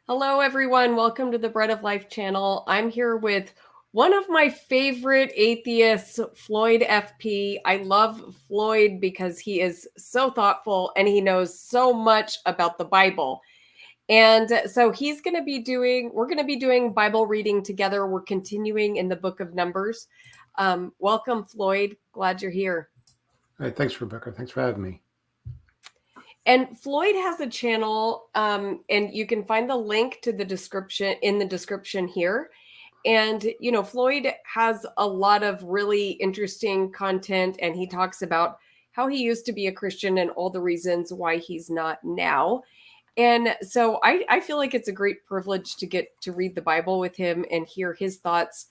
Hello, everyone. Welcome to the Bread of Life channel. I'm here with one of my favorite atheists, Floyd FP. I love Floyd because he is so thoughtful and he knows so much about the Bible. And so we're going to be doing Bible reading together. We're continuing in the book of Numbers. Welcome, Floyd. Glad you're here. Hey, thanks, Rebecca. Thanks for having me. And Floyd has a channel, and you can find the link to the description here. And, Floyd has a lot of really interesting content, and he talks about how he used to be a Christian and all the reasons why he's not now. And so I feel like it's a great privilege to get to read the Bible with him and hear his thoughts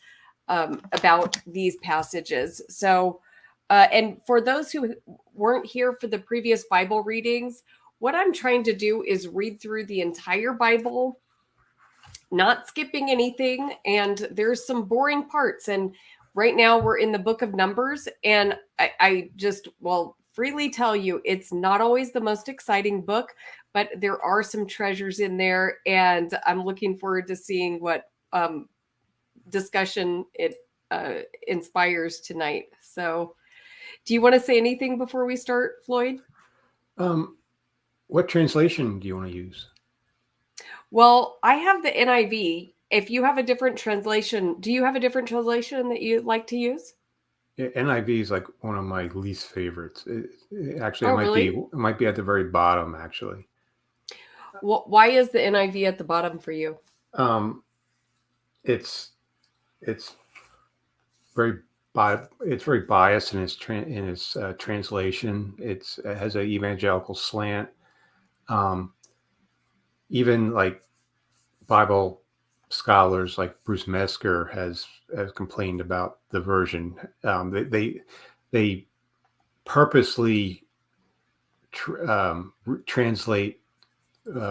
about these passages. So, and for those who weren't here for the previous Bible readings, what I'm trying to do is read through the entire Bible, not skipping anything. And there's some boring parts. And right now we're in the book of Numbers. And I just will freely tell you, it's not always the most exciting book, but there are some treasures in there. And I'm looking forward to seeing what discussion it inspires tonight. So, do you want to say anything before we start, Floyd? What translation do you want to use? Well, I have the NIV. If you have a different translation, do you have a different translation that you like to use? NIV is like one of my least favorites. Actually, Oh, really? it might be at the very bottom. Actually, Well, why is the NIV at the bottom for you? um, it's it's it's very biased in its translation. It has an evangelical slant. Um, Even like Bible scholars like Bruce Mesker has complained about the version. They purposely translate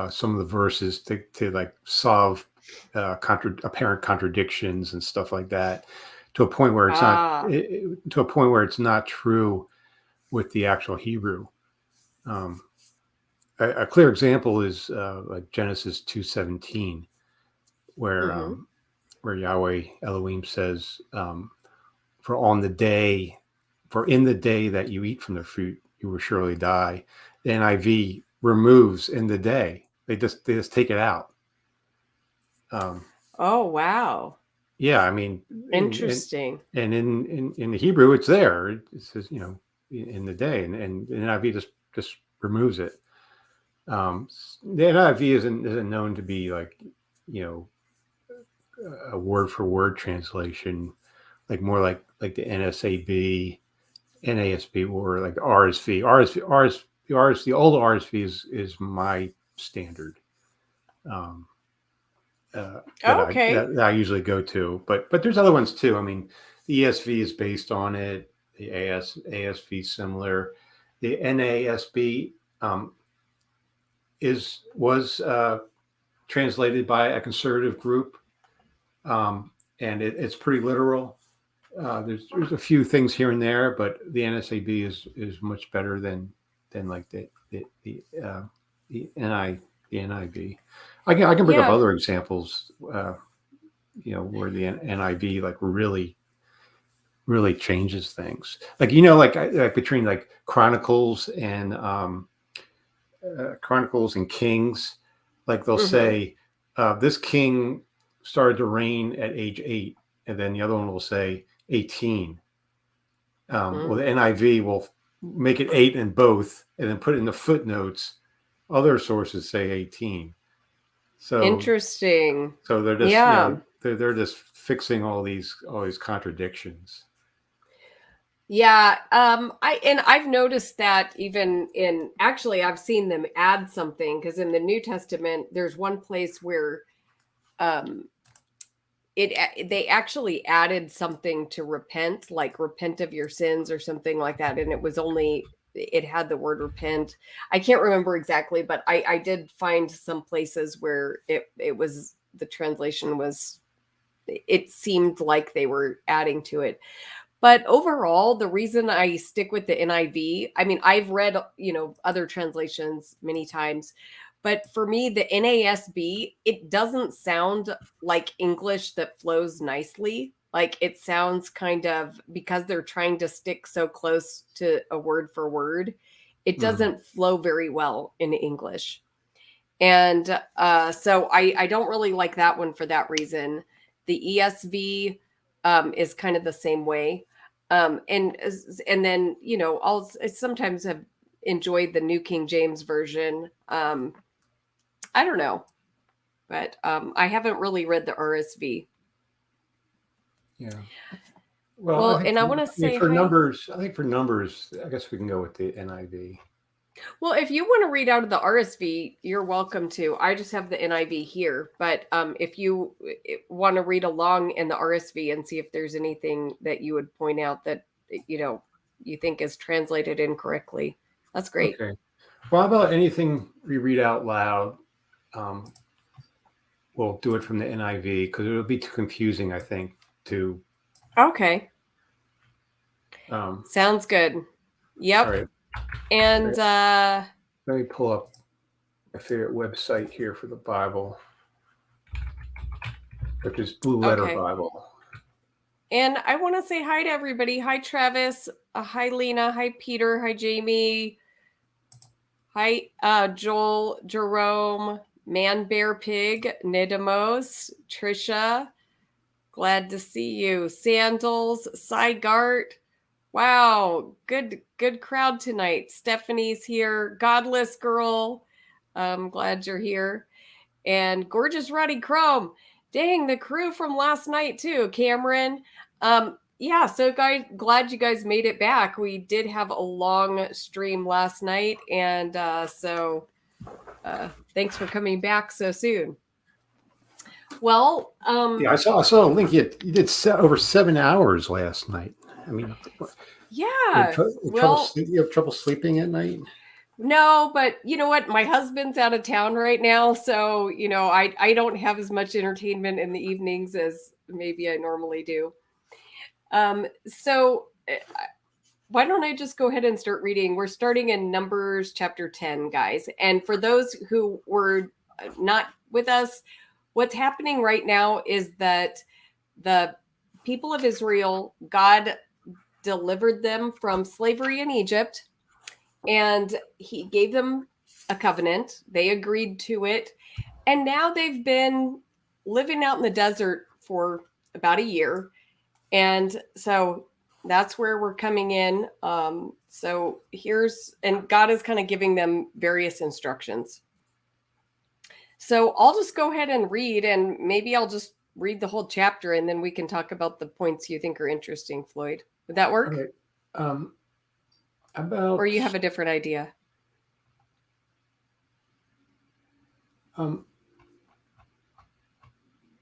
some of the verses to like solve apparent contradictions and stuff like that, to a point where it's not true with the actual Hebrew. Um, a clear example is like Genesis 2:17, where Mm-hmm. where Yahweh Elohim says, For in the day that you eat from the fruit, you will surely die." The NIV removes "in the day." They just take it out. Um, Oh, wow. yeah, I mean, Interesting. in the Hebrew, it's there. It says, in the day, and the NIV just removes it. The NIV isn't known to be like, you know, a word for word translation, like more like the NSAB, NASB, or like RSV. The old RSV is my standard, um, Okay. that I usually go to. But there's other ones too. I mean, the ESV is based on it. The ASV similar. The NASB was translated by a conservative group, and it's pretty literal. There's a few things here and there, but the NSAB is much better than like the NIV. I can bring up Yeah. other examples, where the NIV like really changes things. Like, like between like Chronicles and Kings, like they'll Mm-hmm. say this king started to reign at age 8, and then the other one will say 18. Well, Mm. the NIV will make it 8 in both, and then put in the footnotes. Other sources say 18. So Interesting. they're just Yeah. they're just fixing all these contradictions. Yeah, I've noticed that even in actually I've seen them add something because in the New Testament there's one place where um they actually added something to repent, like repent of your sins or something like that, and it had the word repent. I can't remember exactly, but I did find some places where it was the translation was it seemed like they were adding to it. But overall, the reason I stick with the NIV, I mean, I've read, other translations many times, But for me, the NASB, it doesn't sound like English that flows nicely. Like it sounds kind of, because they're trying to stick so close to a word for word, it doesn't flow very well in English. And so I don't really like that one for that reason. The ESV is kind of the same way. And then, I'll sometimes have enjoyed the New King James Version. I don't know, but I haven't really read the RSV. Yeah. Well, Well, and I want to say for hi. numbers, I think for numbers, I guess we can go with the NIV. Well, if you want to read out of the RSV, you're welcome to. I just have the NIV here, but if you want to read along in the RSV and see if there's anything that you would point out that you think is translated incorrectly, that's great. Okay. Well, how about anything we read out loud? We'll do it from the NIV because it'll be too confusing, I think, to. Okay. Sounds good. Yep. All right. And let me pull up my favorite website here for the Bible, which is Blue Letter Bible. And I want to say hi to everybody. Hi, Travis. Hi, Lena. Hi, Peter. Hi, Jamie. Hi, Joel, Jerome, Man Bear Pig, Nidamos, Trisha. Glad to see you. Sandals, Cygart. Wow, good crowd tonight. Stephanie's here. Godless Girl. I'm glad you're here. And Gorgeous Roddy Chrome. Dang, the crew from last night too. Cameron. Yeah, so guys, glad you guys made it back. We did have a long stream last night, and so thanks for coming back so soon. Well, yeah, I saw a link. You did over 7 hours last night. I mean, yeah. You have trouble sleeping at night? No, but you know what? My husband's out of town right now, so I don't have as much entertainment in the evenings as maybe I normally do. So why don't I just go ahead and start reading? We're starting in Numbers chapter 10, guys. And for those who were not with us, what's happening right now is that the people of Israel, God delivered them from slavery in Egypt, and he gave them a covenant. They agreed to it. And now they've been living out in the desert for about a year. And so that's where we're coming in. And God is kind of giving them various instructions. So I'll just go ahead and read, and maybe I'll just read the whole chapter, and then we can talk about the points you think are interesting, Floyd. Would that work? Okay. Or you have a different idea?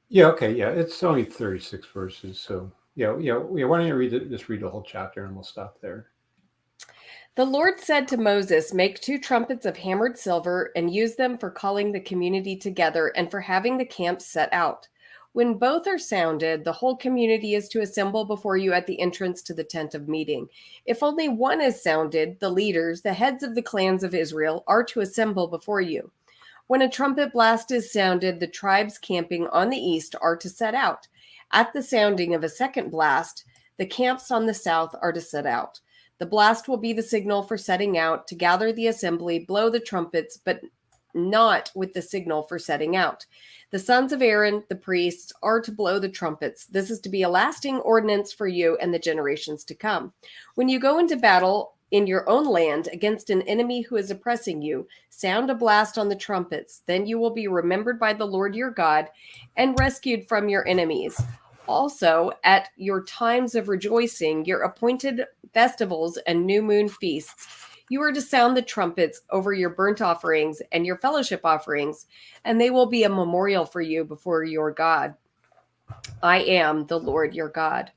Yeah. Okay. Yeah. It's only 36 verses. So yeah. Why don't you just read the whole chapter and we'll stop there. The Lord said to Moses, "Make 2 trumpets of hammered silver and use them for calling the community together and for having the camp set out. When both are sounded, the whole community is to assemble before you at the entrance to the tent of meeting. If only one is sounded, the leaders, the heads of the clans of Israel, are to assemble before you. When a trumpet blast is sounded, the tribes camping on the east are to set out. At the sounding of a second blast, the camps on the south are to set out. The blast will be the signal for setting out. To gather the assembly, blow the trumpets, but not with the signal for setting out. The sons of Aaron, the priests, are to blow the trumpets. This is to be a lasting ordinance for you and the generations to come. When you go into battle in your own land against an enemy who is oppressing you, sound a blast on the trumpets. Then you will be remembered by the Lord your God and rescued from your enemies. Also, at your times of rejoicing, your appointed festivals and new moon feasts, you are to sound the trumpets over your burnt offerings and your fellowship offerings, and they will be a memorial for you before your God. I am the Lord your God.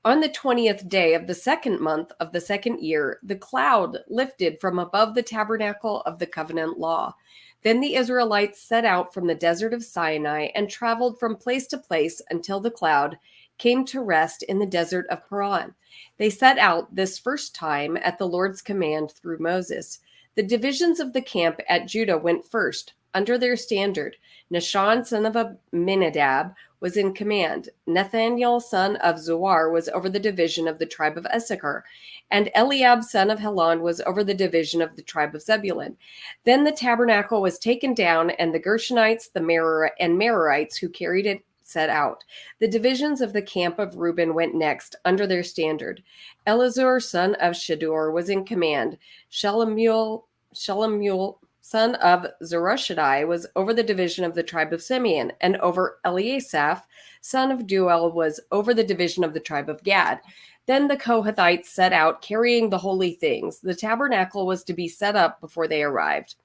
On the 20th day of the 2nd month of the 2nd year, the cloud lifted from above the tabernacle of the covenant law. Then the Israelites set out from the desert of Sinai and traveled from place to place until the cloud came to rest in the desert of Paran. They set out this first time at the Lord's command through Moses. The divisions of the camp at Judah went first, under their standard. Nahshon, son of Amminadab, was in command. Nathaniel, son of Zuar, was over the division of the tribe of Issachar. And Eliab, son of Helon, was over the division of the tribe of Zebulun. Then the tabernacle was taken down, and the Gershonites, the Merarites who carried it set out. The divisions of the camp of Reuben went next, under their standard. Elazar, son of Shadur, was in command. Shalamuel, son of Zerushadai, was over the division of the tribe of Simeon, and over Eliasaph, son of Duel, was over the division of the tribe of Gad. Then the Kohathites set out, carrying the holy things. The tabernacle was to be set up before they arrived.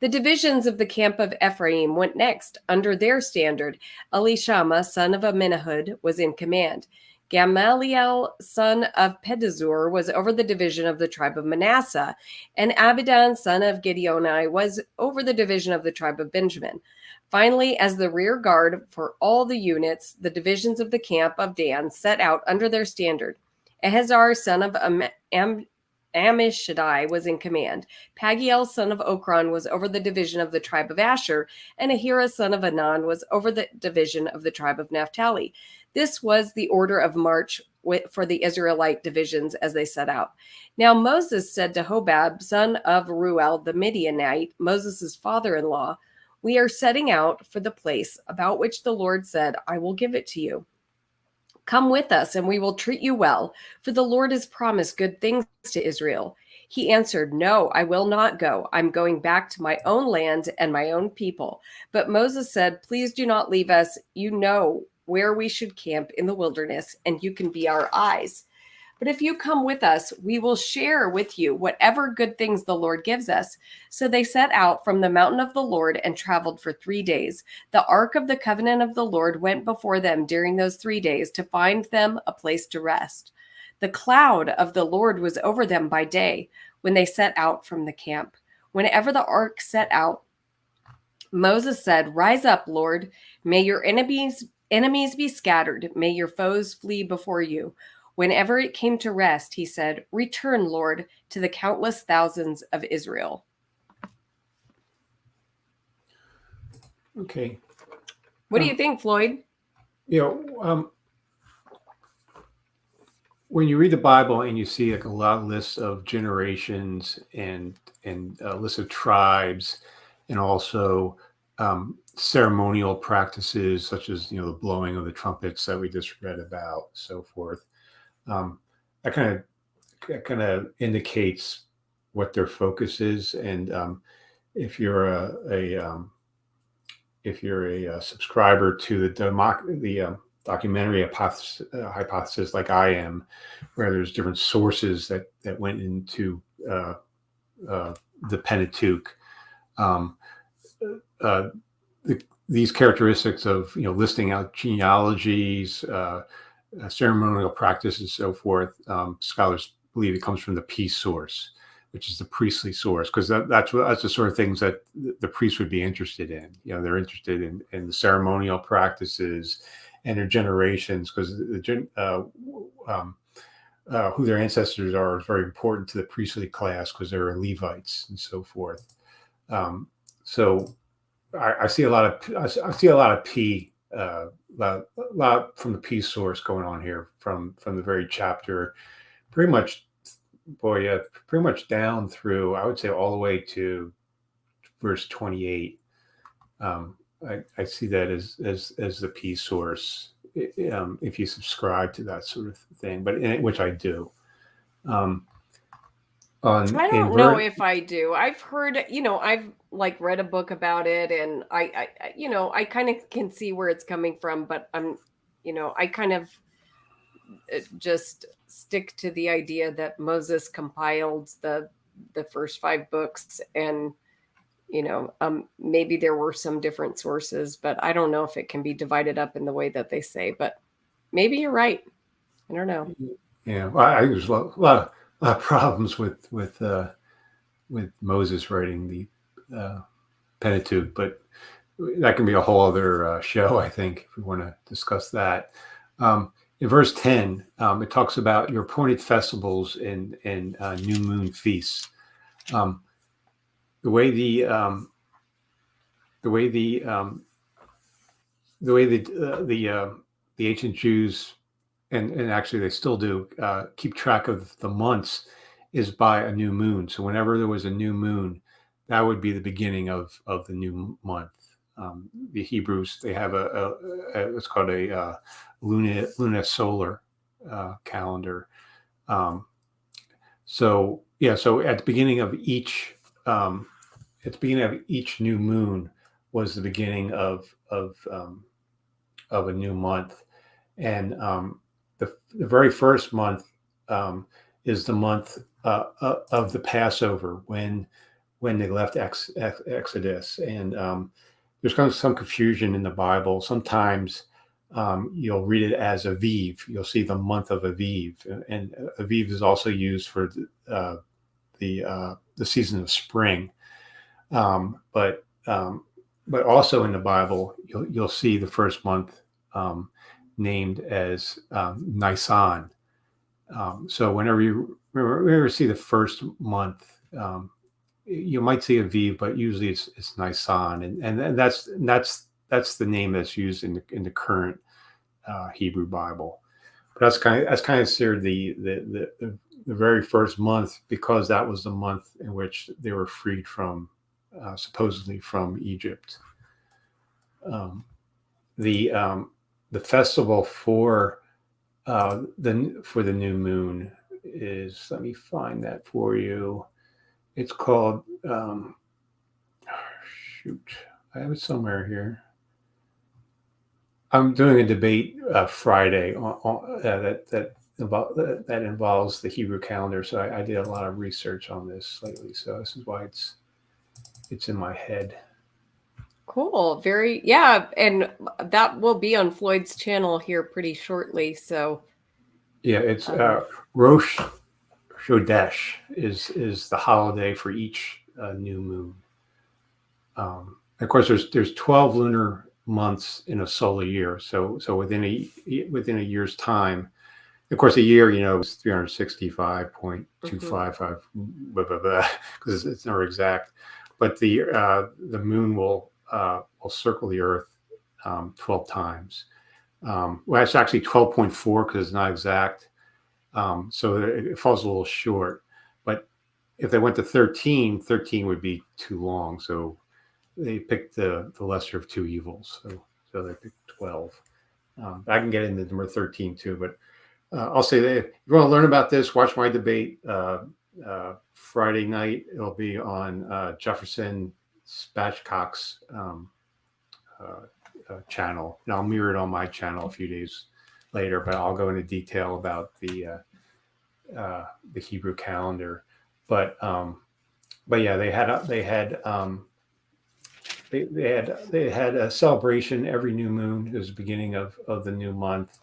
The divisions of the camp of Ephraim went next, under their standard. Elishama, son of Amminahud, was in command. Gamaliel, son of Pedazur, was over the division of the tribe of Manasseh, and Abidan, son of Gideoni, was over the division of the tribe of Benjamin. Finally, as the rear guard for all the units, the divisions of the camp of Dan set out under their standard. Ahazar, son of Ammishaddai, was in command. Pagiel, son of Okron, was over the division of the tribe of Asher, and Ahira, son of Anan, was over the division of the tribe of Naphtali. This was the order of march for the Israelite divisions as they set out. Now Moses said to Hobab, son of Ruel, the Midianite, Moses' father-in-law, "We are setting out for the place about which the Lord said, 'I will give it to you.' Come with us, and we will treat you well, for the Lord has promised good things to Israel." He answered, "No, I will not go. I'm going back to my own land and my own people." But Moses said, "Please do not leave us. You know where we should camp in the wilderness, and you can be our eyes. But if you come with us, we will share with you whatever good things the Lord gives us." So they set out from the mountain of the Lord and traveled for 3 days. The ark of the covenant of the Lord went before them during those 3 days to find them a place to rest. The cloud of the Lord was over them by day when they set out from the camp. Whenever the ark set out, Moses said, "Rise up, Lord. May your enemies be scattered. May your foes flee before you." Whenever it came to rest, he said, "Return, Lord, to the countless thousands of Israel." Okay. What do you think, Floyd? When you read the Bible and you see like a lot of lists of generations and lists of tribes, and also ceremonial practices such as the blowing of the trumpets that we just read about, so forth. That kind of indicates what their focus is, and if you're a subscriber to the documentary hypothesis, like I am, where there's different sources that went into the Pentateuch. These characteristics of listing out genealogies, ceremonial practice, and so forth, scholars believe it comes from the peace source, which is the priestly source, because that's the sort of things that the priests would be interested in. They're interested in the ceremonial practices and their generations, because who their ancestors are is very important to the priestly class, because they're Levites and so forth. So I see a lot of P. A lot from the peace source going on here from the very chapter, pretty much down through, I would say, all the way to verse 28. I see that as the peace source, if you subscribe to that sort of thing, which I do. I don't know if I do. I've heard, I've read a book about it, and I kind of can see where it's coming from, but I kind of just stick to the idea that Moses compiled the first 5 books, and maybe there were some different sources, but I don't know if it can be divided up in the way that they say. But maybe you're right. I don't know. Yeah, well, I think there's a lot of problems with Moses writing the Pentateuch, but that can be a whole other show, I think, if we want to discuss that. In verse 10, it talks about your appointed festivals and new moon feasts. The way the the way the ancient Jews, and actually they still do, keep track of the months is by a new moon. So whenever there was a new moon, that would be the beginning of the new month. The Hebrews, they have what's called a lunisolar calendar. So at the beginning of each new moon was the beginning of a new month, and the very first month is the month of the Passover, when they left Exodus. And there's kind of some confusion in the Bible. Sometimes you'll read it as Aviv. You'll see the month of Aviv, and Aviv is also used for the season of spring. But also in the Bible, you'll see the first month named as Nisan. So whenever you see the first month, you might see Aviv, but usually it's Nisan, and that's the name that's used in the current Hebrew Bible. But that's kind of considered the very first month, because that was the month in which they were freed from supposedly from Egypt. The festival for the new moon is, let me find that for you. It's called I have it somewhere here. I'm doing a debate Friday that involves the Hebrew calendar. So I did a lot of research on this lately. So this is why it's in my head. Cool. And that will be on Floyd's channel here pretty shortly. So yeah, it's Rosh Chodesh is the holiday for each new moon. Of course, there's 12 lunar months in a solar year. So within a year's time, of course, a year, is 365.255, because it's never exact. But the moon will circle the Earth 12 times. Well, it's actually 12.4 because it's not exact. So it falls a little short. But if they went to 13 would be too long. So they picked the lesser of two evils. So they picked 12. I can get into number 13 too, but I'll say that if you want to learn about this, watch my debate Friday night. It'll be on Jefferson Spatchcock's channel, and I'll mirror it on my channel a few days later. But I'll go into detail about the Hebrew calendar. But yeah, they had a celebration every new moon. It was the beginning of the new month.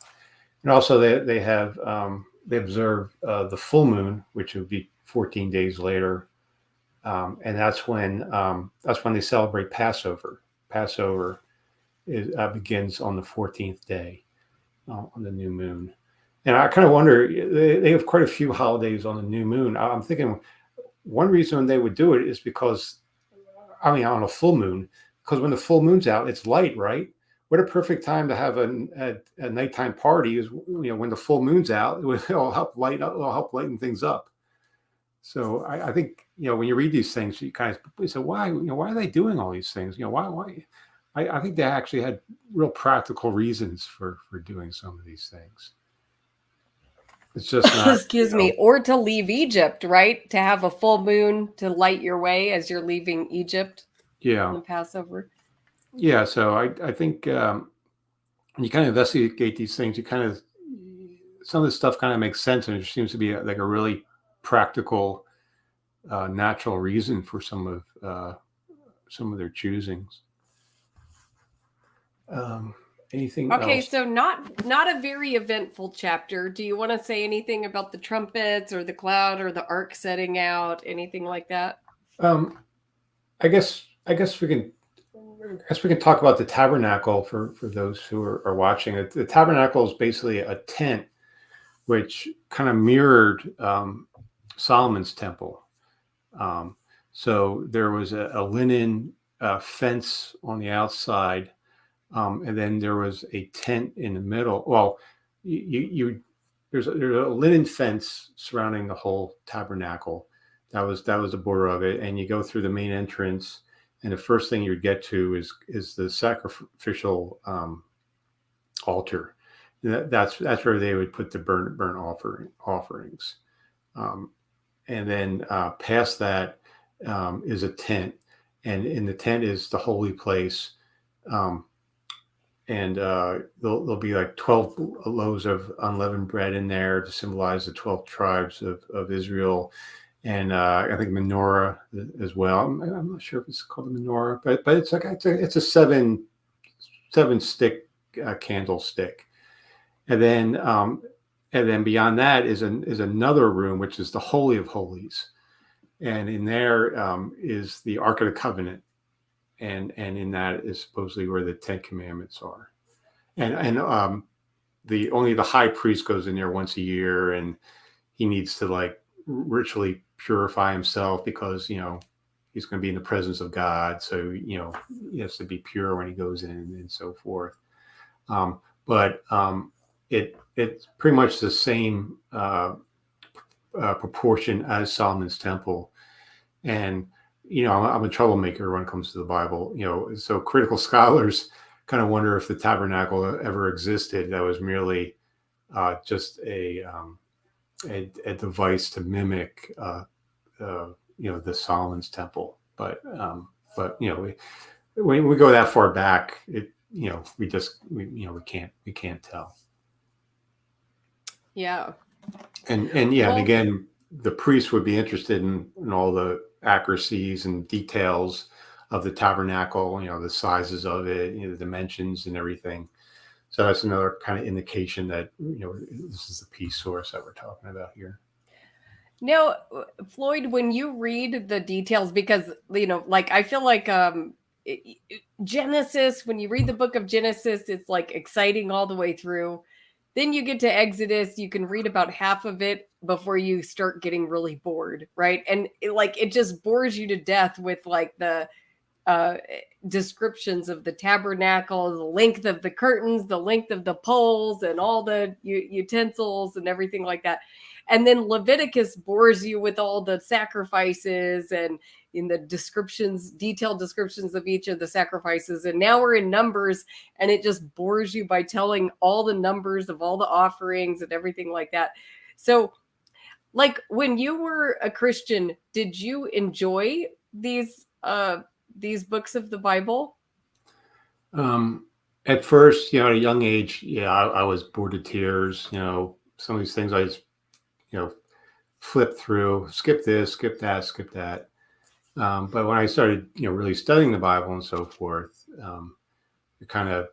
And also they observe the full moon, which would be 14 days later, and that's when they celebrate Passover. Passover begins on the 14th day on the new moon. And I kind of wonder, they have quite a few holidays on the new moon. I'm thinking one reason they would do it is because, on a full moon, because when the full moon's out, it's light, right? What a perfect time to have a nighttime party is, when the full moon's out. It'll help lighten things up. So I think, when you read these things, you kind of say, why are they doing all these things? Why? I think they actually had real practical reasons for doing some of these things. It's just not. Excuse me, or to leave Egypt, right? To have a full moon to light your way as you're leaving Egypt. Yeah. On the Passover. Yeah. So I think when you kind of investigate these things, some of this stuff kind of makes sense, and it seems to be like a really practical, natural reason for some of their choosings. Anything okay else? So not a very eventful chapter. Do you want to say anything about the trumpets or the cloud or the ark setting out, anything like that? I guess we can talk about the tabernacle for those who are watching. The tabernacle is basically a tent which kind of mirrored Solomon's temple. So there was a linen fence on the outside, and then there was a tent in the middle. Well, there's a linen fence surrounding the whole tabernacle. That was the border of it, and you go through the main entrance, and the first thing you get to is the sacrificial altar. That's where they would put the burnt offerings, and then past that is a tent, and in the tent is the holy place. And there'll be like 12 loaves of unleavened bread in there to symbolize the 12 tribes of Israel. And I think menorah as well. I'm not sure if it's called a menorah, but it's a seven stick candlestick. And then beyond that is another room, which is the Holy of Holies. And in there is the Ark of the Covenant. And in that is supposedly where the Ten Commandments are. And only the high priest goes in there once a year, and he needs to like ritually purify himself because, he's going to be in the presence of God. So, he has to be pure when he goes in and so forth. But it's pretty much the same proportion as Solomon's temple. And, I'm a troublemaker when it comes to the Bible, so critical scholars kind of wonder if the tabernacle ever existed. That was merely just a device to mimic, the Solomon's temple. But when we go that far back, we can't tell. Yeah. And again, the priest would be interested in all the accuracies and details of the tabernacle, the sizes of it, the dimensions and everything. So that's another kind of indication that, this is the peace source that we're talking about here. Now, Floyd, when you read the details, because, like, I feel like Genesis, when you read the book of Genesis, it's like exciting all the way through. Then you get to Exodus, you can read about half of it before you start getting really bored, right? And it just bores you to death with like the descriptions of the tabernacle, the length of the curtains, the length of the poles, and all the utensils and everything like that. And then Leviticus bores you with all the sacrifices and in the detailed descriptions of each of the sacrifices. And now we're in Numbers, and it just bores you by telling all the numbers of all the offerings and everything like that. So, like, when you were a Christian, did you enjoy these books of the Bible? At first, at a young age, I was bored to tears. Some of these things I just, flip through, skip this, skip that, skip that. But when I started, really studying the Bible and so forth, it kind of,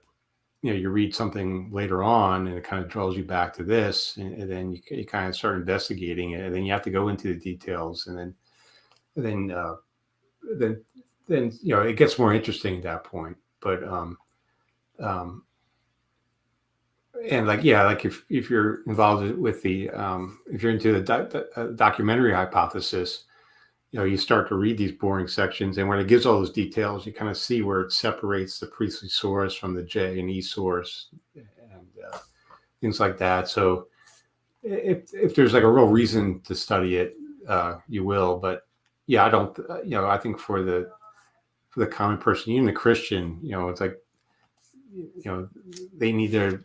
you read something later on and it kind of draws you back to this, and then you kind of start investigating it, and then you have to go into the details, and then it gets more interesting at that point. But and like if you're involved with the if you're into the documentary hypothesis, you start to read these boring sections, and when it gives all those details, you kind of see where it separates the priestly source from the J and E source and things like that. So if there's like a real reason to study it, you will. But I don't. I think for the common person, even the Christian, it's like, they need to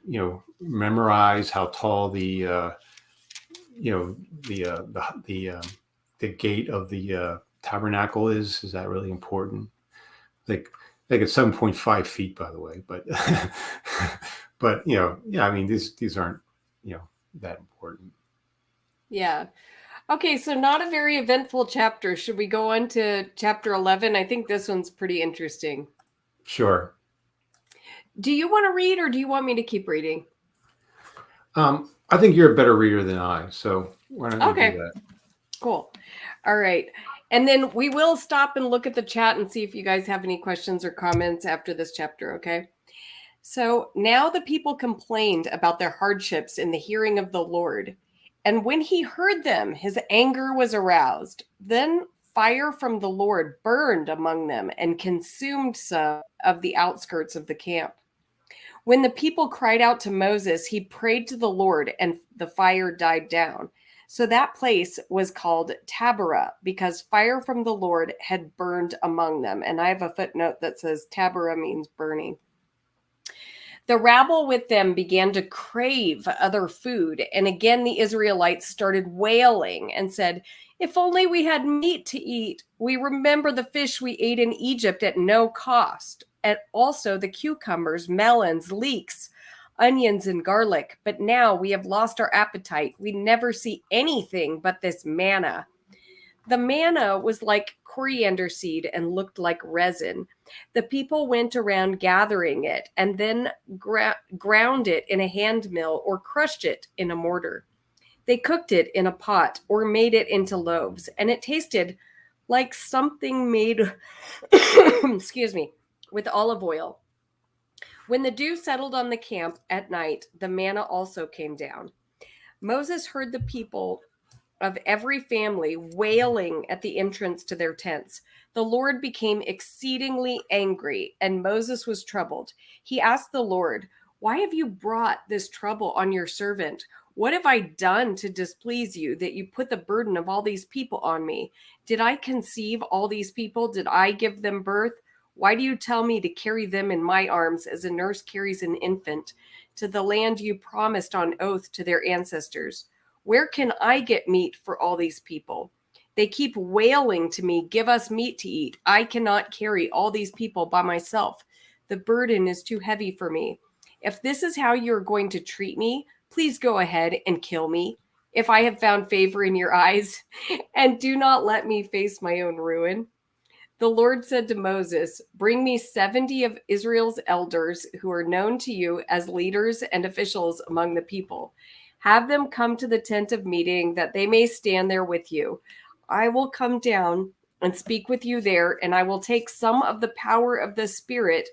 memorize how tall the gate of the tabernacle is. Is that really important? Like it's 7.5 feet, by the way, but but I mean, these aren't that important. Yeah. Okay, so not a very eventful chapter. Should we go on to chapter 11? I think this one's pretty interesting. Sure. Do you want to read, or do you want me to keep reading? I think you're a better reader than I, so why don't you do that? Cool. All right. And then we will stop and look at the chat and see if you guys have any questions or comments after this chapter, okay? So now the people complained about their hardships in the hearing of the Lord. And when he heard them, his anger was aroused. Then fire from the Lord burned among them and consumed some of the outskirts of the camp. When the people cried out to Moses, he prayed to the Lord, and the fire died down. So that place was called Taberah, because fire from the Lord had burned among them. And I have a footnote that says Taberah means burning. The rabble with them began to crave other food. And again, the Israelites started wailing and said, "If only we had meat to eat. We remember the fish we ate in Egypt at no cost, and also the cucumbers, melons, leeks, onions, and garlic. But now we have lost our appetite. We never see anything but this manna." The manna was like coriander seed and looked like resin. The people went around gathering it and then ground it in a hand mill or crushed it in a mortar. They cooked it in a pot or made it into loaves, and it tasted like something made, excuse me, with olive oil. When the dew settled on the camp at night, the manna also came down. Moses heard the people of every family wailing at the entrance to their tents. The Lord became exceedingly angry, and Moses was troubled. He asked the Lord, "Why have you brought this trouble on your servant? What have I done to displease you that you put the burden of all these people on me? Did I conceive all these people? Did I give them birth? Why do you tell me to carry them in my arms as a nurse carries an infant to the land you promised on oath to their ancestors? Where can I get meat for all these people? They keep wailing to me, 'Give us meat to eat.' I cannot carry all these people by myself. The burden is too heavy for me. If this is how you're going to treat me, please go ahead and kill me, if I have found favor in your eyes, and do not let me face my own ruin." The Lord said to Moses, "Bring me 70 of Israel's elders who are known to you as leaders and officials among the people. Have them come to the tent of meeting that they may stand there with you. I will come down and speak with you there, and I will take some of the power of the Spirit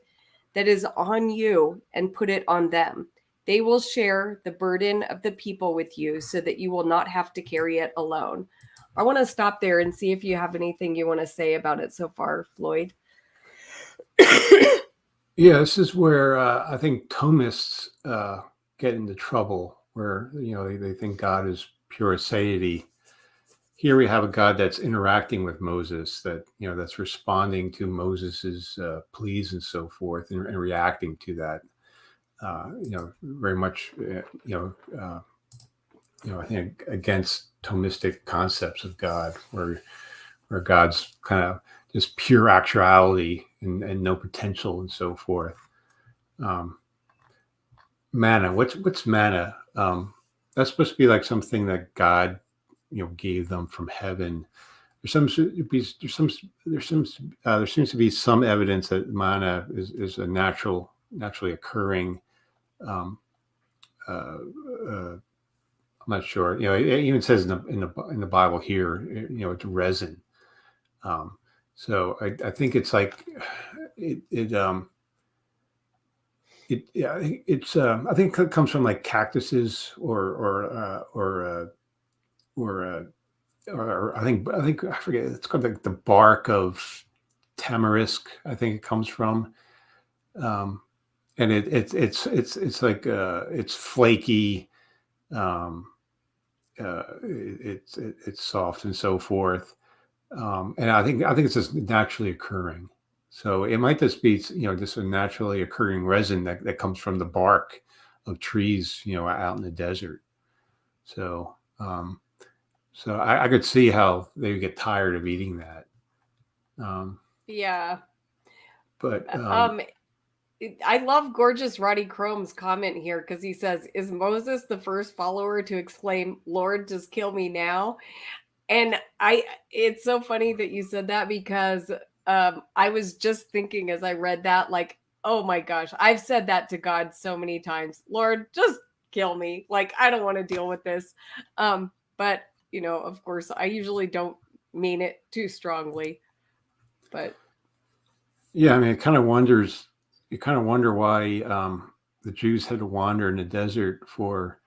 that is on you and put it on them. They will share the burden of the people with you so that you will not have to carry it alone." I want to stop there and see if you have anything you want to say about it so far, Floyd. Yeah, this is where I think Thomists get into trouble, where they think God is pure aseity. Here we have a God that's interacting with Moses, that's responding to Moses's pleas and so forth, and reacting to that. Very much, I think against Thomistic concepts of God, where God's kind of just pure actuality and no potential and so forth. Manna, what's manna? That's supposed to be like something that God, gave them from heaven. There seems to be some evidence that manna is a naturally occurring. I'm not sure. It even says in the Bible here, it's resin. So I think it's like I think it comes from like cactuses or I forget, it's called like the bark of tamarisk. I think it comes from, and it's like it's flaky, it's soft and so forth, and I think it's just naturally occurring. So it might just be just a naturally occurring resin that comes from the bark of trees out in the desert. So so I could see how they would get tired of eating that. Yeah. But I love Gorgeous Roddy Chrome's comment here, because he says, "Is Moses the first follower to exclaim, 'Lord, just kill me now'?" And it's so funny that you said that, because I was just thinking as I read that, like, oh my gosh, I've said that to God so many times. "Lord, just kill me. Like, I don't want to deal with this." But, of course, I usually don't mean it too strongly. But yeah, I mean, you kind of wonder why the Jews had to wander in the desert for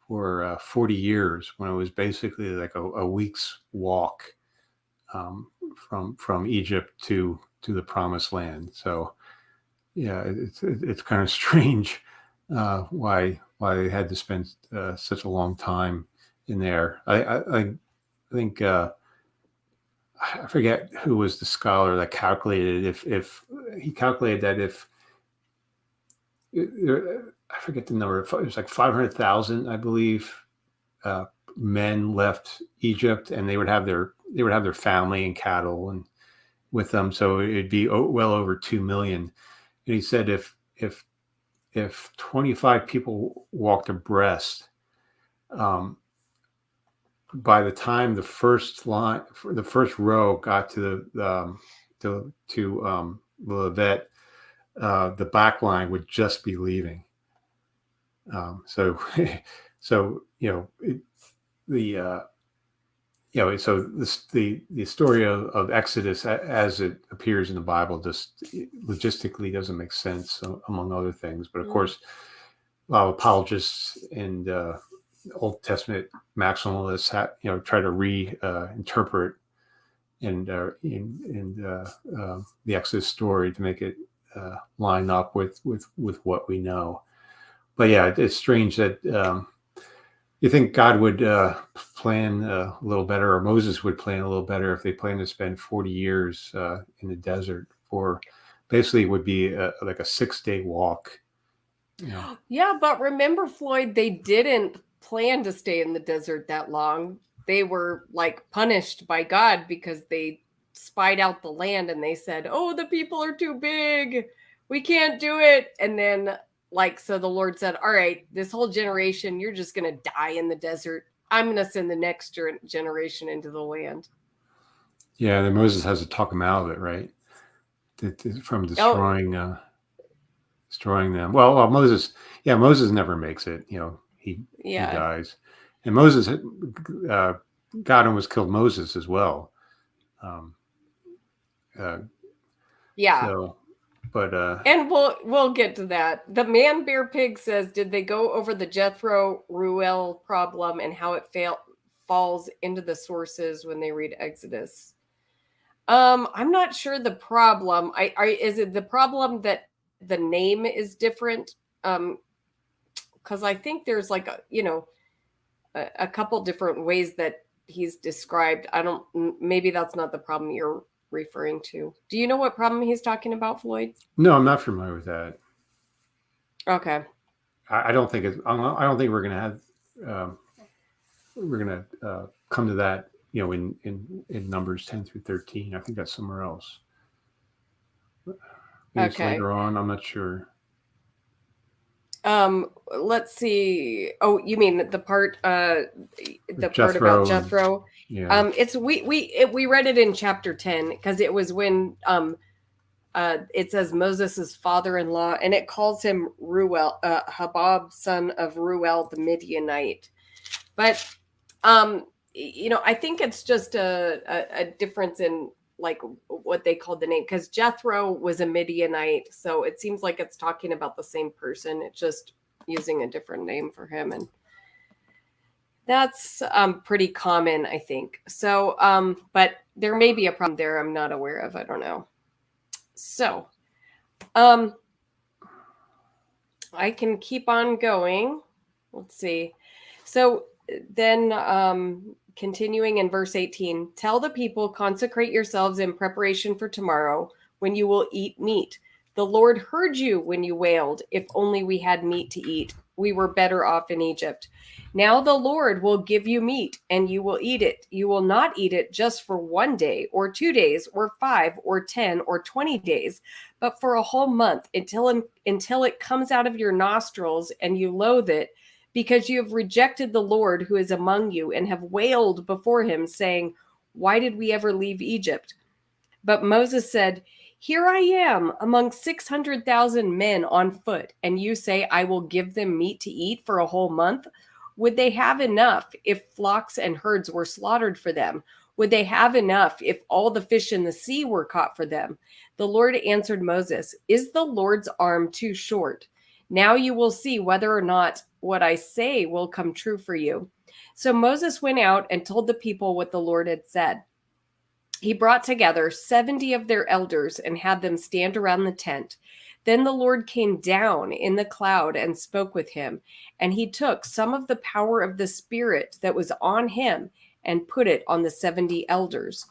40 years when it was basically like a week's walk. from Egypt to the Promised Land. So yeah, it's kind of strange why they had to spend such a long time in there. I think I forget who was the scholar that calculated if he calculated that if I forget the number, it was like 500,000, I believe, men left Egypt, and they would have their family and cattle and with them, so it'd be well over 2 million. And he said if 25 people walked abreast, by the time the first row got to the Levet, the back line would just be leaving. So the story of Exodus as it appears in the Bible just logistically doesn't make sense, among other things. But of course, a lot of apologists and Old Testament maximalists try to reinterpret and the Exodus story to make it line up with what we know. But yeah, it's strange that you think God would plan a little better, or Moses would plan a little better if they planned to spend 40 years in the desert, or basically it would be like a 6-day walk. Yeah, but remember, Floyd, they didn't plan to stay in the desert that long. They were like punished by God because they spied out the land and they said, "Oh, the people are too big. We can't do it." And then so the Lord said, "All right, this whole generation, you're just going to die in the desert. I'm going to send the next generation into the land." Yeah, then Moses has to talk them out of it, right? From destroying them. Well, Moses never makes it. He dies, and Moses, God almost killed Moses as well. Yeah. So, but and we'll get to that. The Man Bear Pig says, did they go over the Jethro Ruel problem and how it falls into the sources when they read Exodus? I'm not sure the problem. Is it the problem that the name is different? Because I think there's like a couple different ways that he's described. Maybe that's not the problem you're referring to. Do you know what problem he's talking about, Floyd? No, I'm not familiar with that. Okay. I don't think we're gonna have come to that in Numbers 10 through 13. I think that's somewhere else. Maybe it's later on. I'm not sure. Let's see. Oh, you mean the part part about Jethro? Yeah. It's we read it in chapter 10 because it was when it says Moses' father-in-law, and it calls him Ruel, Habab, son of Ruel the Midianite. But I think it's just a difference in like what they called the name, because Jethro was a Midianite, so it seems like it's talking about the same person. It's just using a different name for him, and that's pretty common, I think. So, but there may be a problem there I'm not aware of. I don't know. So, I can keep on going. Let's see. So then, continuing in verse 18, tell the people, consecrate yourselves in preparation for tomorrow when you will eat meat. The Lord heard you when you wailed, if only we had meat to eat. We were better off in Egypt. Now the Lord will give you meat and you will eat it. You will not eat it just for 1 day or 2 days or 5 or 10 or 20 days, but for a whole month until it comes out of your nostrils and you loathe it, because you have rejected the Lord who is among you and have wailed before him, saying, why did we ever leave Egypt? But Moses said, here I am among 600,000 men on foot, and you say I will give them meat to eat for a whole month? Would they have enough if flocks and herds were slaughtered for them? Would they have enough if all the fish in the sea were caught for them? The Lord answered Moses, is the Lord's arm too short? Now you will see whether or not what I say will come true for you. So Moses went out and told the people what the Lord had said. He brought together 70 of their elders and had them stand around the tent. Then the Lord came down in the cloud and spoke with him, and he took some of the power of the Spirit that was on him and put it on the 70 elders.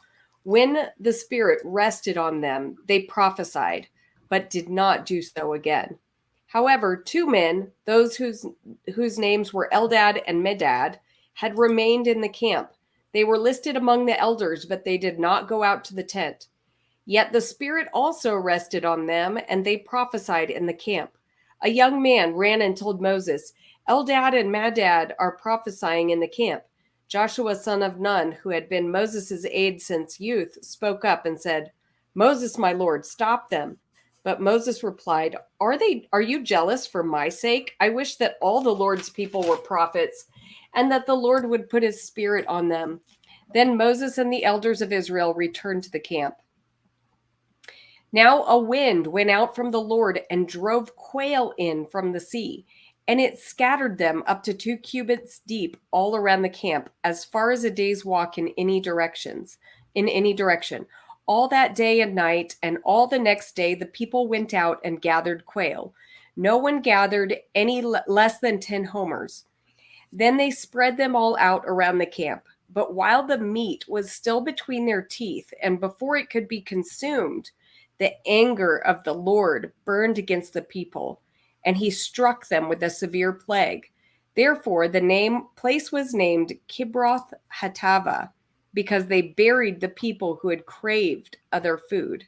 When the Spirit rested on them, they prophesied, but did not do so again. However, 2 men, those whose names were Eldad and Medad, had remained in the camp. They were listed among the elders, but they did not go out to the tent. Yet the Spirit also rested on them, and they prophesied in the camp. A young man ran and told Moses, Eldad and Medad are prophesying in the camp. Joshua, son of Nun, who had been Moses' aide since youth, spoke up and said, Moses, my lord, stop them. But Moses replied, Are you jealous for my sake? I wish that all the Lord's people were prophets, and that the Lord would put his Spirit on them. Then Moses and the elders of Israel returned to the camp. Now a wind went out from the Lord and drove quail in from the sea, and it scattered them up to 2 cubits deep all around the camp, as far as a day's walk in any direction. All that day and night, and all the next day, the people went out and gathered quail. No one gathered any less than 10 homers. Then they spread them all out around the camp. But while the meat was still between their teeth, and before it could be consumed, the anger of the Lord burned against the people, and he struck them with a severe plague. Therefore, the place was named Kibroth Hattava, because they buried the people who had craved other food.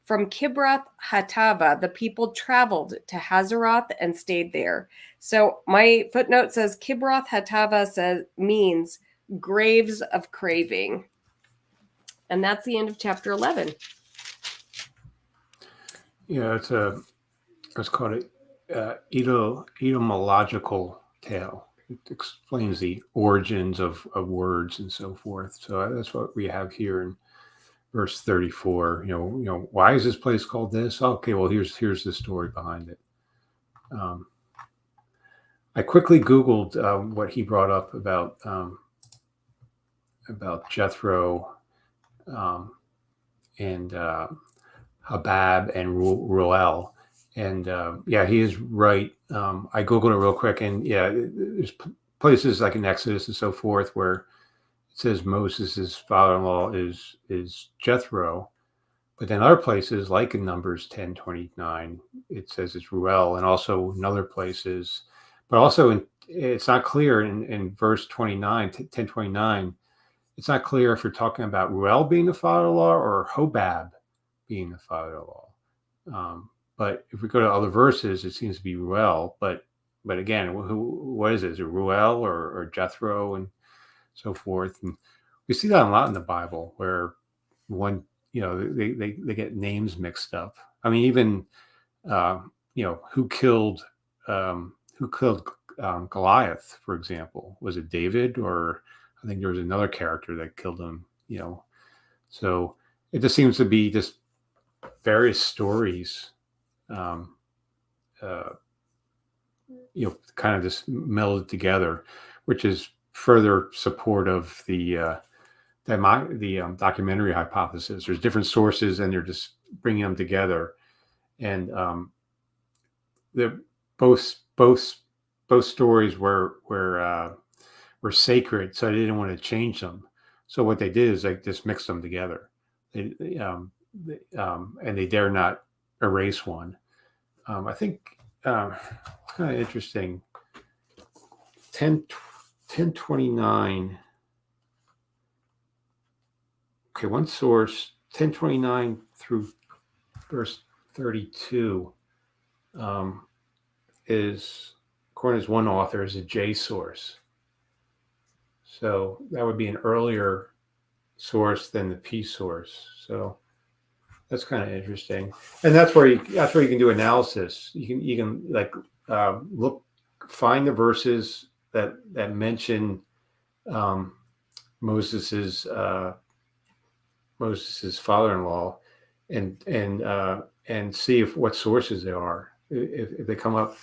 From Kibroth Hattava, the people traveled to Hazeroth and stayed there. So my footnote says Kibroth Hattava means graves of craving. And that's the end of chapter 11. Yeah, let's call it etymological tale. It explains the origins of words and so forth. So that's what we have here in verse 34. You know, why is this place called this? Okay, well, here's the story behind it. I quickly Googled what he brought up about Jethro and Habab and Ruel. And yeah, he is right. I Googled it real quick, and yeah, there's places like in Exodus and so forth where it says Moses' father-in-law is Jethro, but then other places like in Numbers 10:29, it says it's Ruel, and also in other places, but also it's not clear in verse 29, 10:29. It's not clear if you're talking about Ruel being the father-in-law or Hobab being the father-in-law. But if we go to other verses, it seems to be Ruel. But again, what is it? Is it Ruel or Jethro and so forth? And we see that a lot in the Bible where they get names mixed up. I mean, even who killed Goliath, for example? Was it David, or I think there was another character that killed him? So it just seems to be just various stories. Kind of just melded together, which is further support of the documentary hypothesis. There's different sources, and they're just bringing them together, and they're both stories were sacred, so they didn't want to change them. So what they did is they just mixed them together, and they dare not erase one. I think it's kind of interesting. 1029. Okay, one source, 1029 through verse 32, is, according to one author, is a J source. So that would be an earlier source than the P source. So that's kind of interesting, and that's where you can do analysis. You can like find the verses that mention Moses's father-in-law, and see what sources they are. If they come up,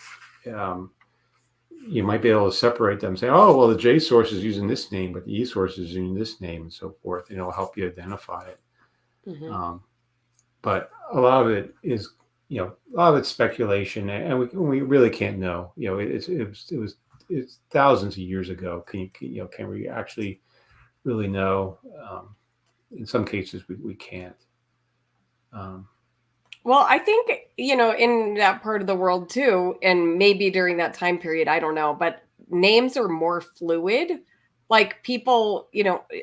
you might be able to separate them. Say, oh, well, the J source is using this name, but the E source is using this name, and so forth. And it'll help you identify it. Hmm. But a lot of it is, a lot of it's speculation, and we really can't know. It's thousands of years ago. Can we actually really know? In some cases, we can't. Um, Well, I think, in that part of the world too, and maybe during that time period, I don't know, but names are more fluid. Like people,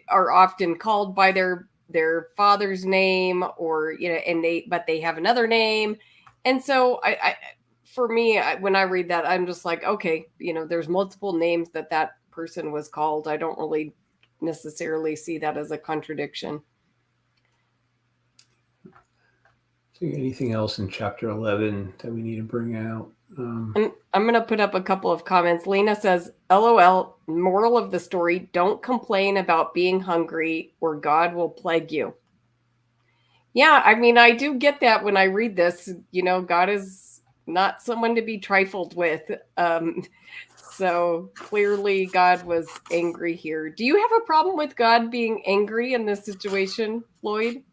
are often called by their father's name, or, and they have another name. And so for me, when I read that, I'm just like, okay, there's multiple names that person was called. I don't really necessarily see that as a contradiction. Anything else in chapter 11 that we need to bring out? I'm going to put up a couple of comments. Lena says, LOL, moral of the story, don't complain about being hungry or God will plague you. Yeah, I mean, I do get that when I read this. God is not someone to be trifled with. So clearly, God was angry here. Do you have a problem with God being angry in this situation, Floyd?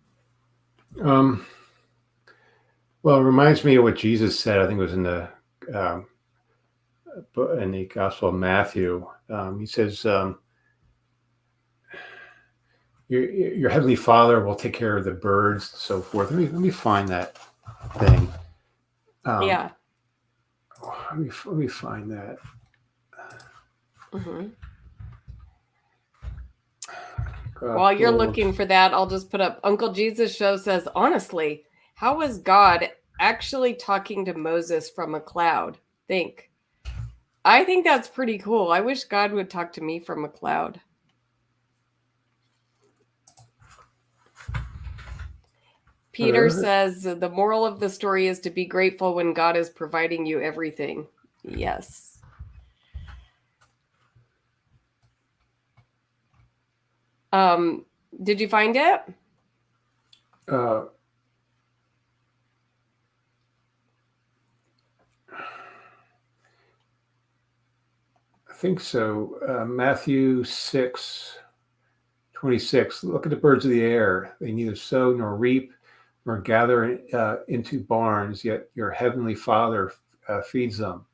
Well, it reminds me of what Jesus said. I think it was um, in the Gospel of Matthew. He says, your heavenly Father will take care of the birds, and so forth. Let me find that thing. Yeah. Let me find that. Mm-hmm. While you're Gospel. looking for that, I'll just put up Uncle Jesus Show says, honestly, how was God actually talking to Moses from a cloud? I think that's pretty cool. I wish God would talk to me from a cloud. Peter says, the moral of the story is to be grateful when God is providing you everything. Yes. Did you find it? I think so. Matthew 6:26. Look at the birds of the air. They neither sow nor reap nor gather into barns, yet your heavenly Father feeds them.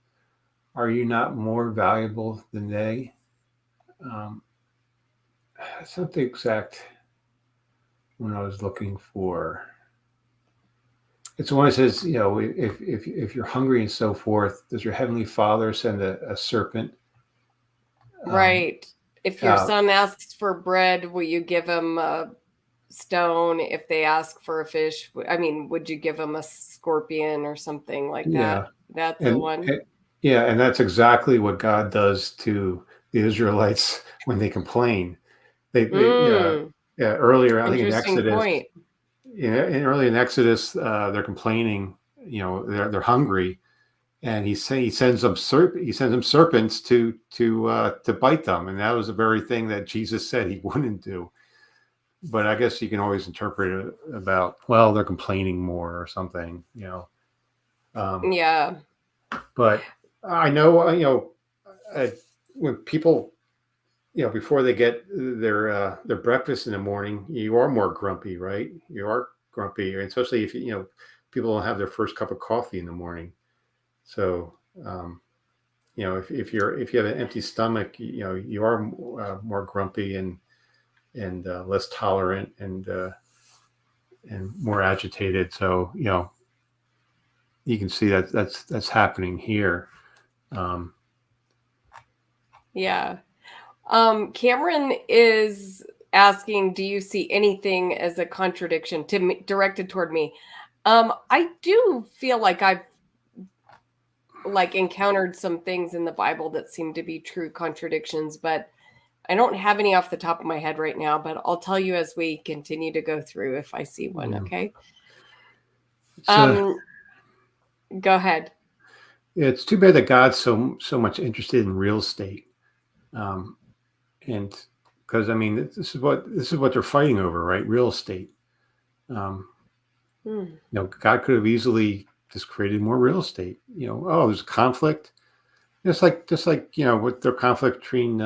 Are you not more valuable than they? Um, that's not the exact one I was looking for. It's the one that says, if you're hungry and so forth, does your heavenly Father send a serpent? Right. If your Out? son asks for bread, will you give him a stone? If they ask for a fish, would you give him a scorpion or something like Yeah, that? That's the and, one. and yeah, and that's exactly what God does to the Israelites when they complain. Mm, Yeah, earlier I think in interesting Exodus, point. early in Exodus, they're complaining. They're hungry, and he sends them serpents to bite them, and that was the very thing that Jesus said he wouldn't do. But I guess you can always interpret it about, well, they're complaining more or something. Yeah. But I know, when people, before they get their breakfast in the morning, you are more grumpy, right? You are grumpy, especially if people don't have their first cup of coffee in the morning. So, if you have an empty stomach, you are more grumpy and less tolerant and more agitated. So, you can see that's happening here. Um, Yeah. Cameron is asking, do you see anything as a contradiction to me, directed toward me? I do feel like I've encountered some things in the Bible that seem to be true contradictions, but I don't have any off the top of my head right now, but I'll tell you as we continue to go through if I see one, yeah. okay? It's Um, Go ahead. it's too bad that God's so much interested in real estate, um, and because this is what they're fighting over, right? Real estate. Um, Hmm. God could have easily just created more real estate. Oh, there's conflict, just like with the conflict between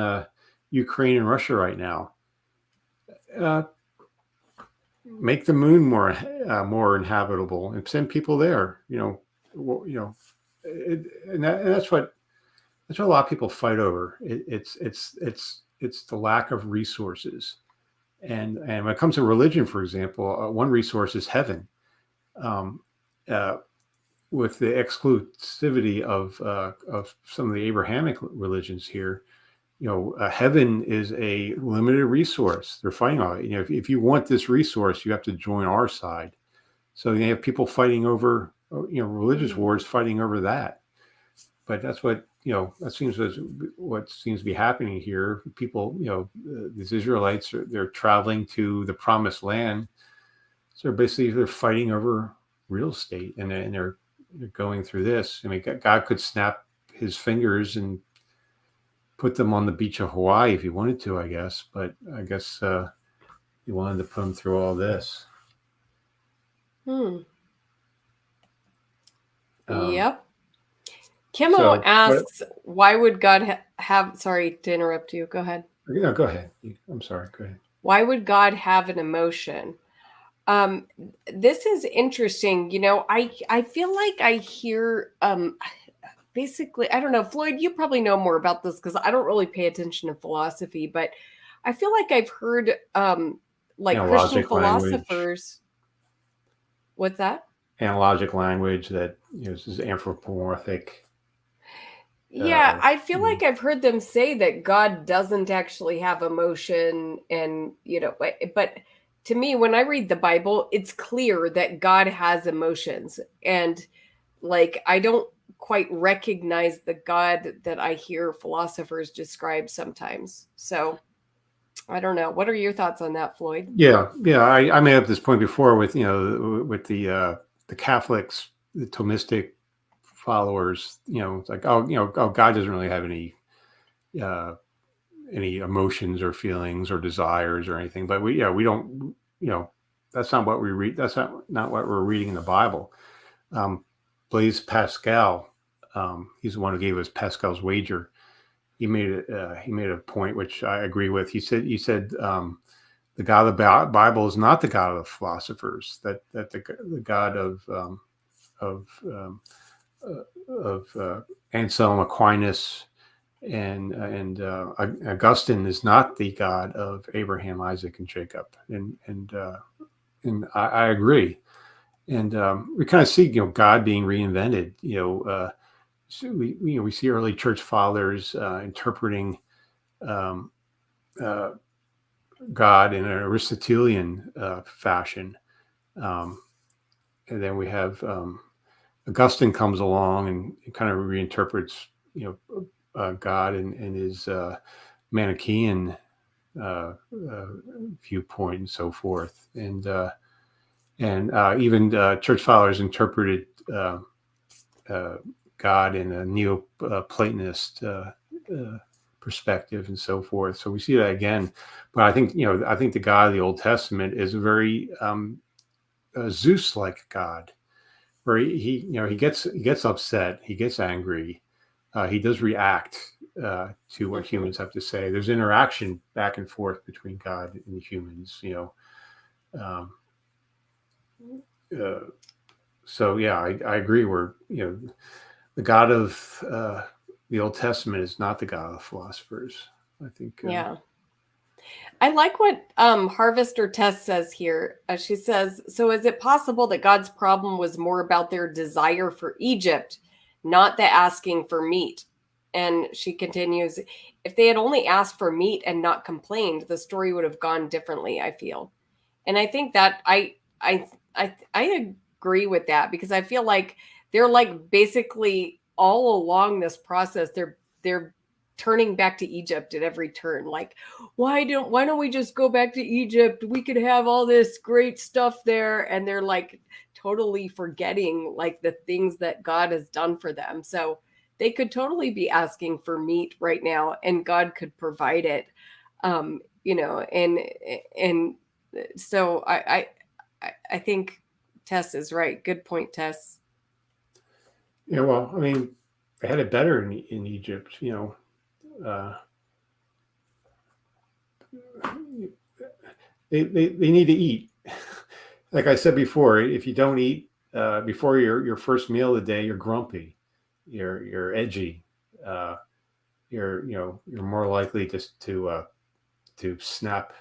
Ukraine and Russia right now. Uh, make the moon more inhabitable and send people there. And that's what a lot of people fight over. It's the lack of resources. And when it comes to religion, for example, one resource is heaven. Um, uh, with the exclusivity of some of the Abrahamic religions here, heaven is a limited resource. They're fighting on it. If you want this resource, you have to join our side. So you have people fighting over, religious wars, fighting over that. But that's what that seems as what seems to be happening here. People, these Israelites they're traveling to the promised land, so basically they're fighting over real estate, and they're going through this. I mean, God could snap His fingers and put them on the beach of Hawaii if He wanted to, I guess. But I guess He wanted to put them through all this. Yep. Kimo asks, why would God have, sorry to interrupt you. Go ahead. No, go ahead. I'm sorry. Go ahead. Why would God have an emotion? This is interesting. I feel like I hear, basically, I don't know, Floyd, you probably know more about this because I don't really pay attention to philosophy, but I feel like I've heard, like Christian philosophers. What's that? Analogic language that this is anthropomorphic. Yeah, I feel like I've heard them say that God doesn't actually have emotion, and but to me, when I read the Bible, it's clear that God has emotions, and like I don't quite recognize the God that I hear philosophers describe sometimes. So I don't know. What are your thoughts on that, Floyd? Yeah. I made up this point before with the Catholics, the Thomistic followers. It's like God doesn't really have any emotions or feelings or desires or anything. But we don't. That's not what we read. That's not what we're reading in the Bible. Blaise Pascal, he's the one who gave us Pascal's wager. He made a point which I agree with. He said the God of the Bible is not the God of the philosophers. That the God of Anselm Aquinas and Augustine is not the God of Abraham, Isaac, and Jacob. And I agree. And we kind of see God being reinvented. So we see early church fathers interpreting God in an Aristotelian fashion, and then we have Augustine comes along and kind of reinterprets God in his Manichaean viewpoint and so forth, and even church fathers interpreted God in a Neo-Platonist perspective and so forth. So we see that again. But I think the God of the Old Testament is a very Zeus-like God, where he gets upset, he gets angry, he does react to what humans have to say. There's interaction back and forth between God and humans. So yeah, I agree. The God of the Old Testament is not the God of philosophers. I think. Yeah. I like what Harvester Tess says here. She says, so is it possible that God's problem was more about their desire for Egypt, not the asking for meat? And she continues, if they had only asked for meat and not complained, the story would have gone differently, I feel. And I think that I agree with that, because I feel like they're like basically all along this process, they're turning back to Egypt at every turn. Like, why don't we just go back to Egypt? We could have all this great stuff there. And they're like totally forgetting like the things that God has done for them. So they could totally be asking for meat right now, and God could provide it. And so I think Tess is right. Good point, Tess. Yeah, well, I mean, they had it better in Egypt. They need to eat. like I said before, if you don't eat before your first meal of the day, you're grumpy, you're edgy, you're more likely to snap,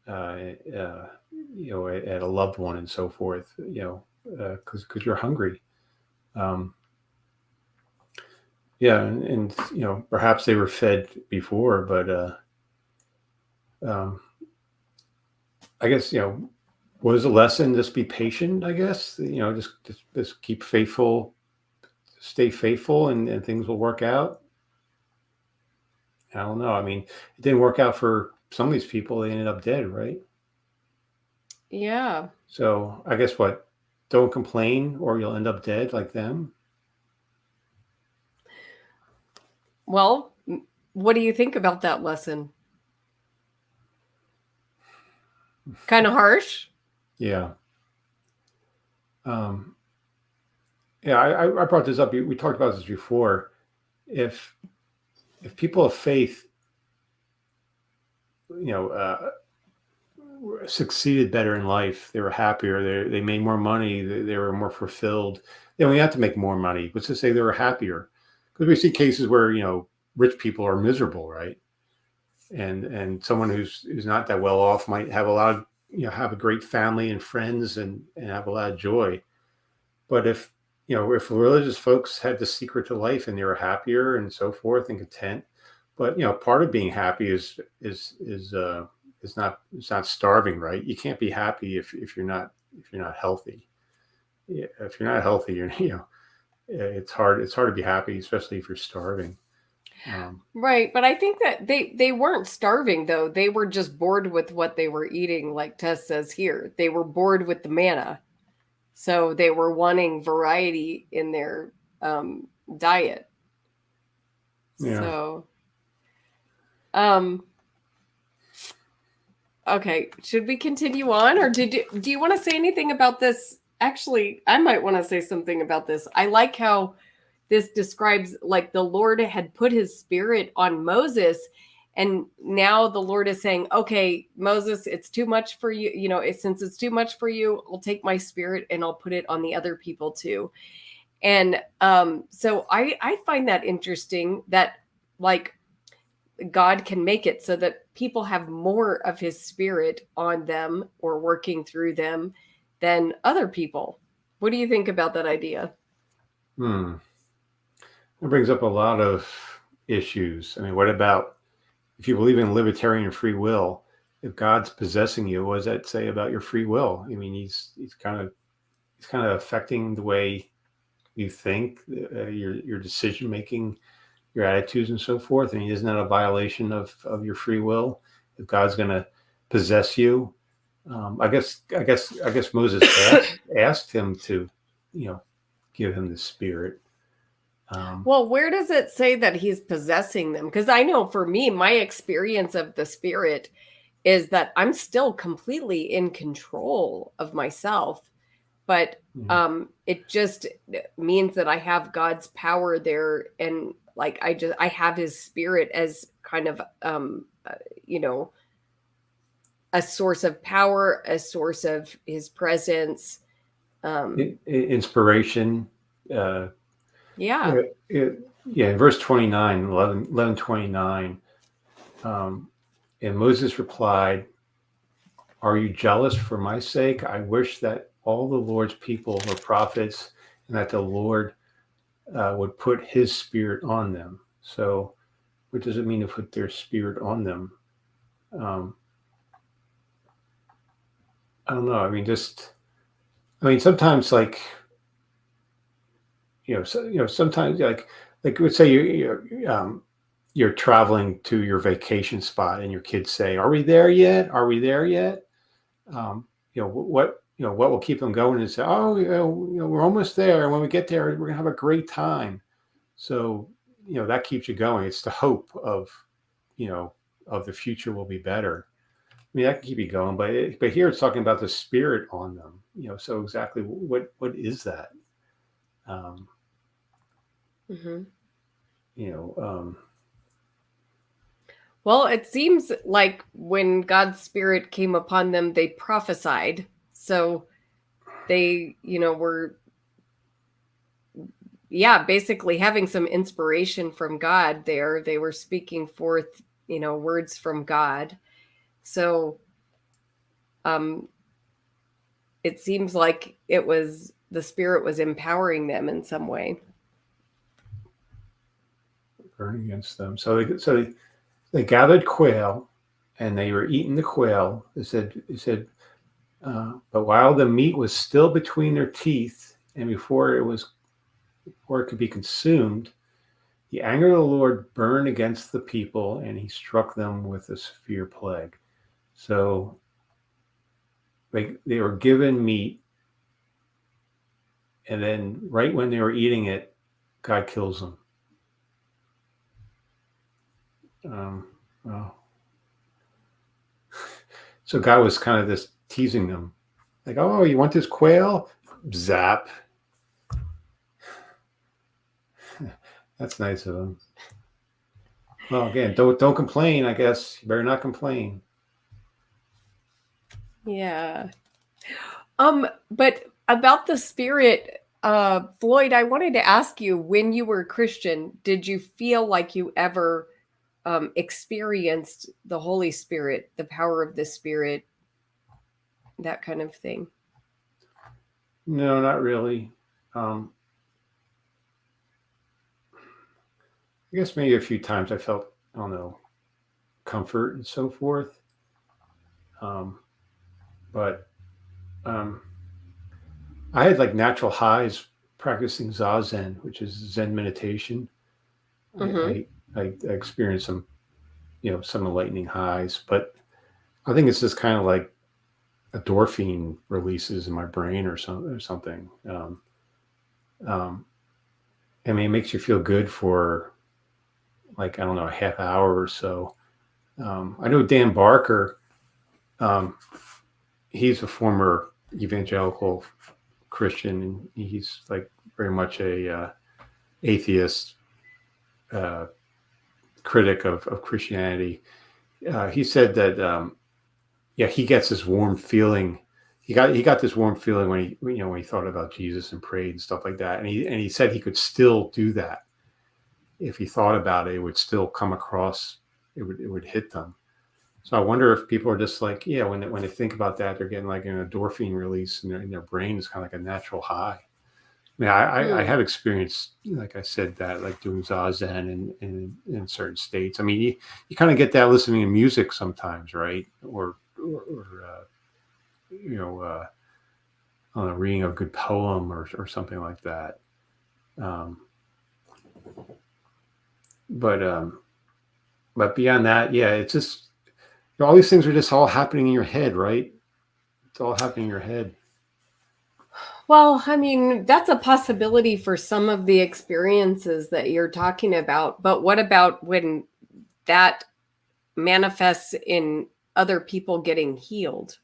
at a loved one and so forth, because you're hungry. Um, yeah, and perhaps they were fed before, but um, I guess was a lesson, just be patient. I guess just keep faithful, stay faithful, and things will work out. I don't know. I mean, it didn't work out for some of these people. They ended up dead, right? Yeah. So I guess what? Don't complain, or you'll end up dead like them. Well, what do you think about that lesson? Kind of harsh. Yeah. Um, yeah. I brought this up. We talked about this before. If people of faith, you know, succeeded better in life, they were happier. They made more money. They were more fulfilled. They only had to make more money. Let's just say they were happier, because we see cases where rich people are miserable, right? And someone who's not that well off might have a lot of have a great family and friends and have a lot of joy. But if religious folks had the secret to life and they were happier and so forth and content, but part of being happy is not starving, right? You can't be happy if you're not healthy. If you're not healthy, it's hard to be happy, especially if you're starving. Right, but I think that they weren't starving though. They were just bored with what they were eating, like Tess says here. They were bored with the manna. So they were wanting variety in their diet. Yeah. So okay, should we continue on, or do you want to say anything about this? Actually, I might want to say something about this. I like how this describes like the Lord had put his spirit on Moses, and now the Lord is saying, okay, Moses, it's too much for you. Since it's too much for you, I'll take my spirit and I'll put it on the other people too. And so I find that interesting that like God can make it so that people have more of his spirit on them or working through them than other people. What do you think about that idea? It brings up a lot of issues. I mean, what about if you believe in libertarian free will? If God's possessing you, what does that say about your free will? I mean, he's kind of affecting the way you think, your decision making, your attitudes, and so forth. I mean, isn't that a violation of your free will? If God's going to possess you, I guess Moses asked him to, give him the spirit. Well, where does it say that he's possessing them? Because I know for me, my experience of the spirit is that I'm still completely in control of myself, but it just means that I have God's power there, and like I have his spirit as kind of a source of power, a source of his presence. Inspiration. Yeah. In verse 29, 11:29, and Moses replied, "Are you jealous for my sake? I wish that all the Lord's people were prophets, and that the Lord would put his spirit on them." So what does it mean to put their spirit on them? I don't know. I mean, sometimes like, sometimes like let's say you're traveling to your vacation spot and your kids say, "Are we there yet? Are we there yet?" What will keep them going and say, "Oh, we're almost there. And when we get there, we're gonna have a great time." So, that keeps you going. It's the hope of the future will be better. I mean, that can keep you going, but here it's talking about the spirit on them. So exactly what is that? Mm-hmm. You know, Well, it seems like when God's spirit came upon them, they prophesied. So they, were, yeah, basically having some inspiration from God there. They were speaking forth, words from God. So it seems like the Spirit was empowering them in some way. Burn against them. So they gathered quail, and they were eating the quail. It said, but while the meat was still between their teeth, and before it could be consumed, the anger of the Lord burned against the people, and he struck them with a severe plague. So they were given meat, and then right when they were eating it, God kills them. Well, so God was kind of just teasing them, like, "Oh, you want this quail? Zap." That's nice of him. Well, again, don't complain. I guess you better not complain. Yeah. But about the Spirit, Floyd, I wanted to ask you, when you were a Christian, did you feel like you ever experienced the Holy Spirit, the power of the Spirit, that kind of thing? No, not really. I guess maybe a few times I felt, I don't know, comfort and so forth. But I had like natural highs practicing Zazen, which is Zen meditation. Mm-hmm. I experienced some, some enlightening highs, but I think it's just kind of like endorphin releases in my brain or something. I mean, it makes you feel good for like, I don't know, a half hour or so. I know Dan Barker, he's a former evangelical Christian, and he's like very much a atheist critic of Christianity. He said that he gets this warm feeling. He got this warm feeling when he thought about Jesus and prayed and stuff like that. And he said he could still do that if he thought about it. It would still come across. It would hit them. So I wonder if people are just like, when they think about that, they're getting like an endorphin release in their brain. It's kind of like a natural high. I mean, I have experienced, like I said, that like doing Zazen in certain states. I mean, you kind of get that listening to music sometimes, right? Or on a reading of a good poem or something like that. But beyond that, it's just all these things are just all happening in your head, right? It's all happening in your head. Well, I mean, that's a possibility for some of the experiences that you're talking about. But what about when that manifests in other people getting healed?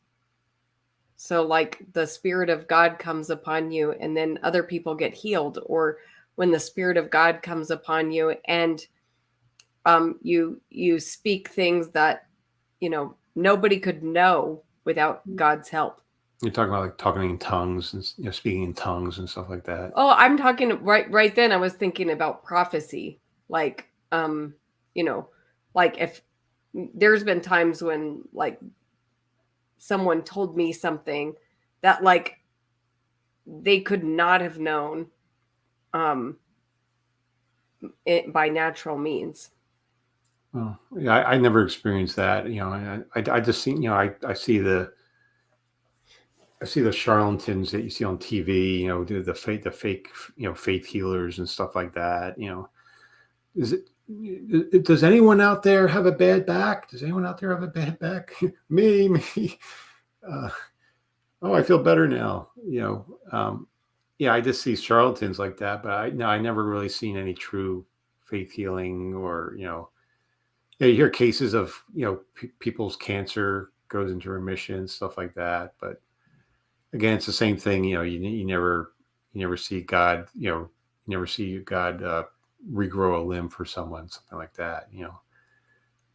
So, like, the Spirit of God comes upon you and then other people get healed, or when the Spirit of God comes upon you and you speak things that nobody could know without God's help. You're talking about like talking in tongues and speaking in tongues and stuff like that. Oh, I'm talking right then. I was thinking about prophecy, like like if there's been times when like someone told me something that like they could not have known by natural means. Oh, yeah, I never experienced that. I just see, I see the charlatans that you see on TV. The fake, faith healers and stuff like that. Does anyone out there have a bad back? Does anyone out there have a bad back? me. Oh, I feel better now. I just see charlatans like that, but I never really seen any true faith healing or, you hear cases of, people's cancer goes into remission, stuff like that. But again, it's the same thing. You never see God, regrow a limb for someone, something like that,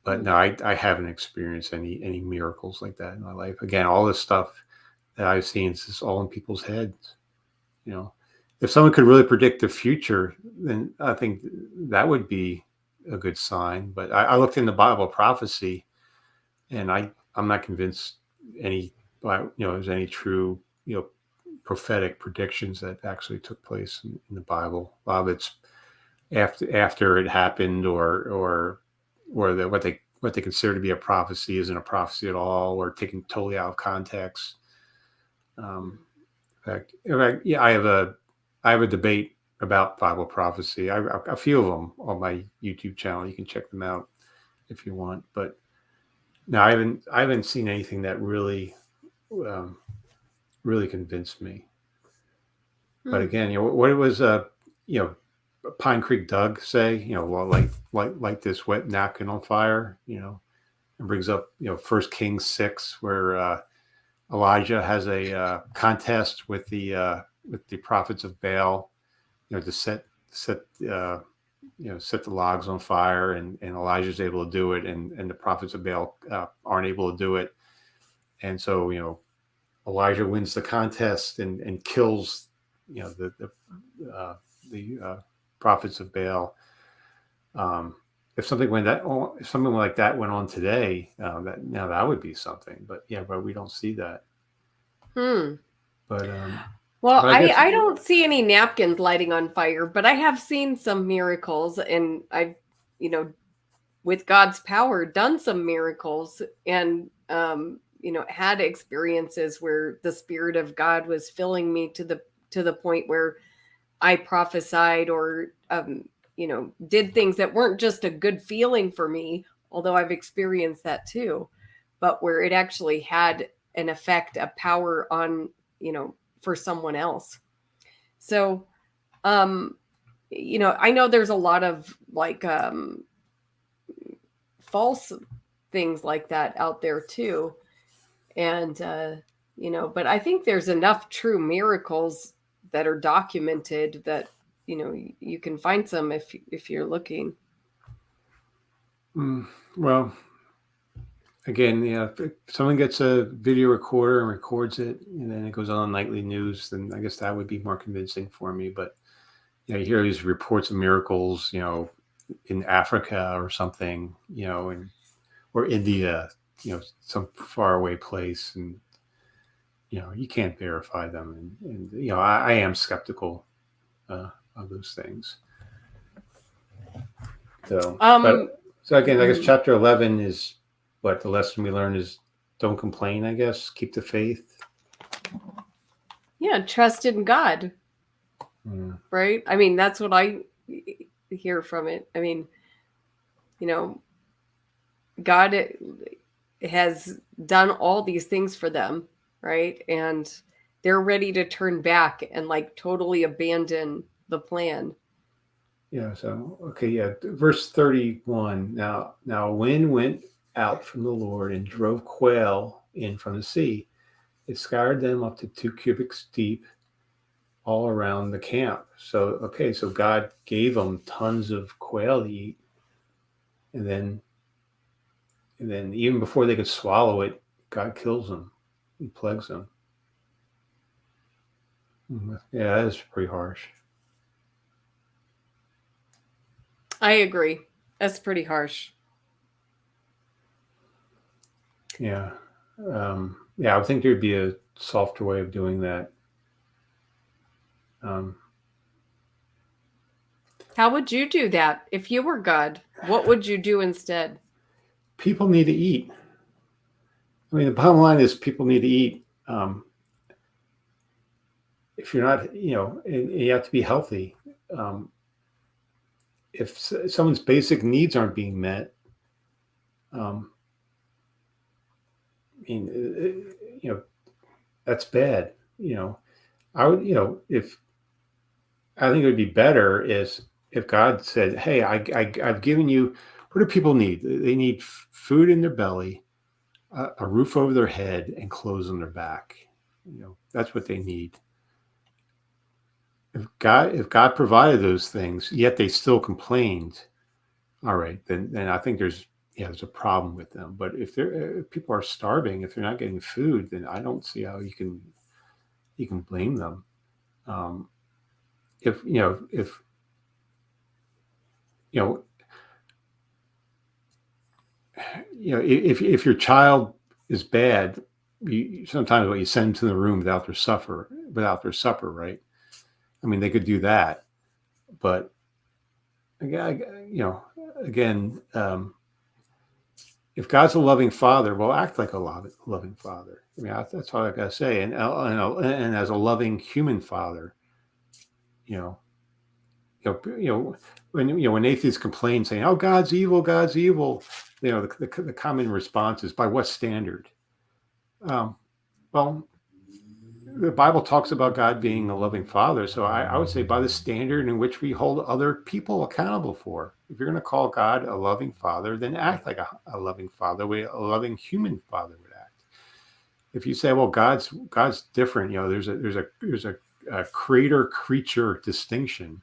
But no, I haven't experienced any miracles like that in my life. Again, all this stuff that I've seen. It's just all in people's heads. If someone could really predict the future, then I think that would be a good sign. But I looked in the Bible prophecy, and I'm not convinced there's any true prophetic predictions that actually took place in the Bible. A lot of it's after it happened, or what they consider to be a prophecy isn't a prophecy at all, or taken totally out of context. In fact, yeah, I have a debate about Bible prophecy. A few of them on my YouTube channel. You can check them out if you want. But no, I haven't seen anything that really really convinced me. But again, what it was, Pine Creek Doug say, well, like this wet napkin on fire, and brings up, 1 Kings 6, where Elijah has a contest with the prophets of Baal, to set the logs on fire, and Elijah's able to do it, and the prophets of Baal aren't able to do it, and so Elijah wins the contest and kills the prophets of Baal. If something like that went on today, that would be something. But we don't see that. But well, I don't see any napkins lighting on fire, but I have seen some miracles, and I've with God's power done some miracles, and had experiences where the Spirit of God was filling me to the point where I prophesied or did things that weren't just a good feeling for me, although I've experienced that too, but where it actually had an effect, a power on, for someone else. So, I know there's a lot of false things like that out there too. And, but I think there's enough true miracles that are documented that, you can find some if you're looking. Well, again, if someone gets a video recorder and records it, and then it goes on nightly news, then I guess that would be more convincing for me. But you hear these reports of miracles, in Africa or something, or India, some faraway place, and you can't verify them, and I am skeptical of those things. So, so again, I guess chapter 11 is what the lesson we learn is: don't complain. I guess keep the faith. Yeah, trust in God. Right? I mean, that's what I hear from it. I mean, God has done all these things for them, right? And they're ready to turn back and totally abandon the plan. Yeah. So, okay. Yeah. Verse 31. Now a wind went out from the Lord and drove quail in from the sea. It scoured them up to 2 cubits deep all around the camp. So God gave them tons of quail to eat. And then even before they could swallow it, God kills them. He plagues them. Yeah, that is pretty harsh. I agree. That's pretty harsh. Yeah. I would think there'd be a softer way of doing that. How would you do that if you were God? What would you do instead? People need to eat. I mean, the bottom line is people need to eat. If you're not, and you have to be healthy. If someone's basic needs aren't being met, I mean, that's bad. I would, I think it would be better if God said, "Hey, I've given you. What do people need? They need food in their belly, a roof over their head, and clothes on their back. That's what they need." If God provided those things, yet they still complained, all right, then I think there's yeah, there's a problem with them. But if people are starving, if they're not getting food, then I don't see how you can blame them. If you know if you know if your child is bad, sometimes what you send them to the room without their supper, right? I mean, they could do that, but again, if God's a loving Father, well, act like a loving Father. I mean, that's all I gotta say. And as a loving human Father, you know, when atheists complain saying, "Oh, God's evil, God's evil," the common response is, "By what standard?" Well, the Bible talks about God being a loving Father, so I would say by the standard in which we hold other people accountable for. If you're going to call God a loving Father, then act like a loving Father, the way a loving human Father would act. If you say, "Well, God's different," there's a creator creature distinction.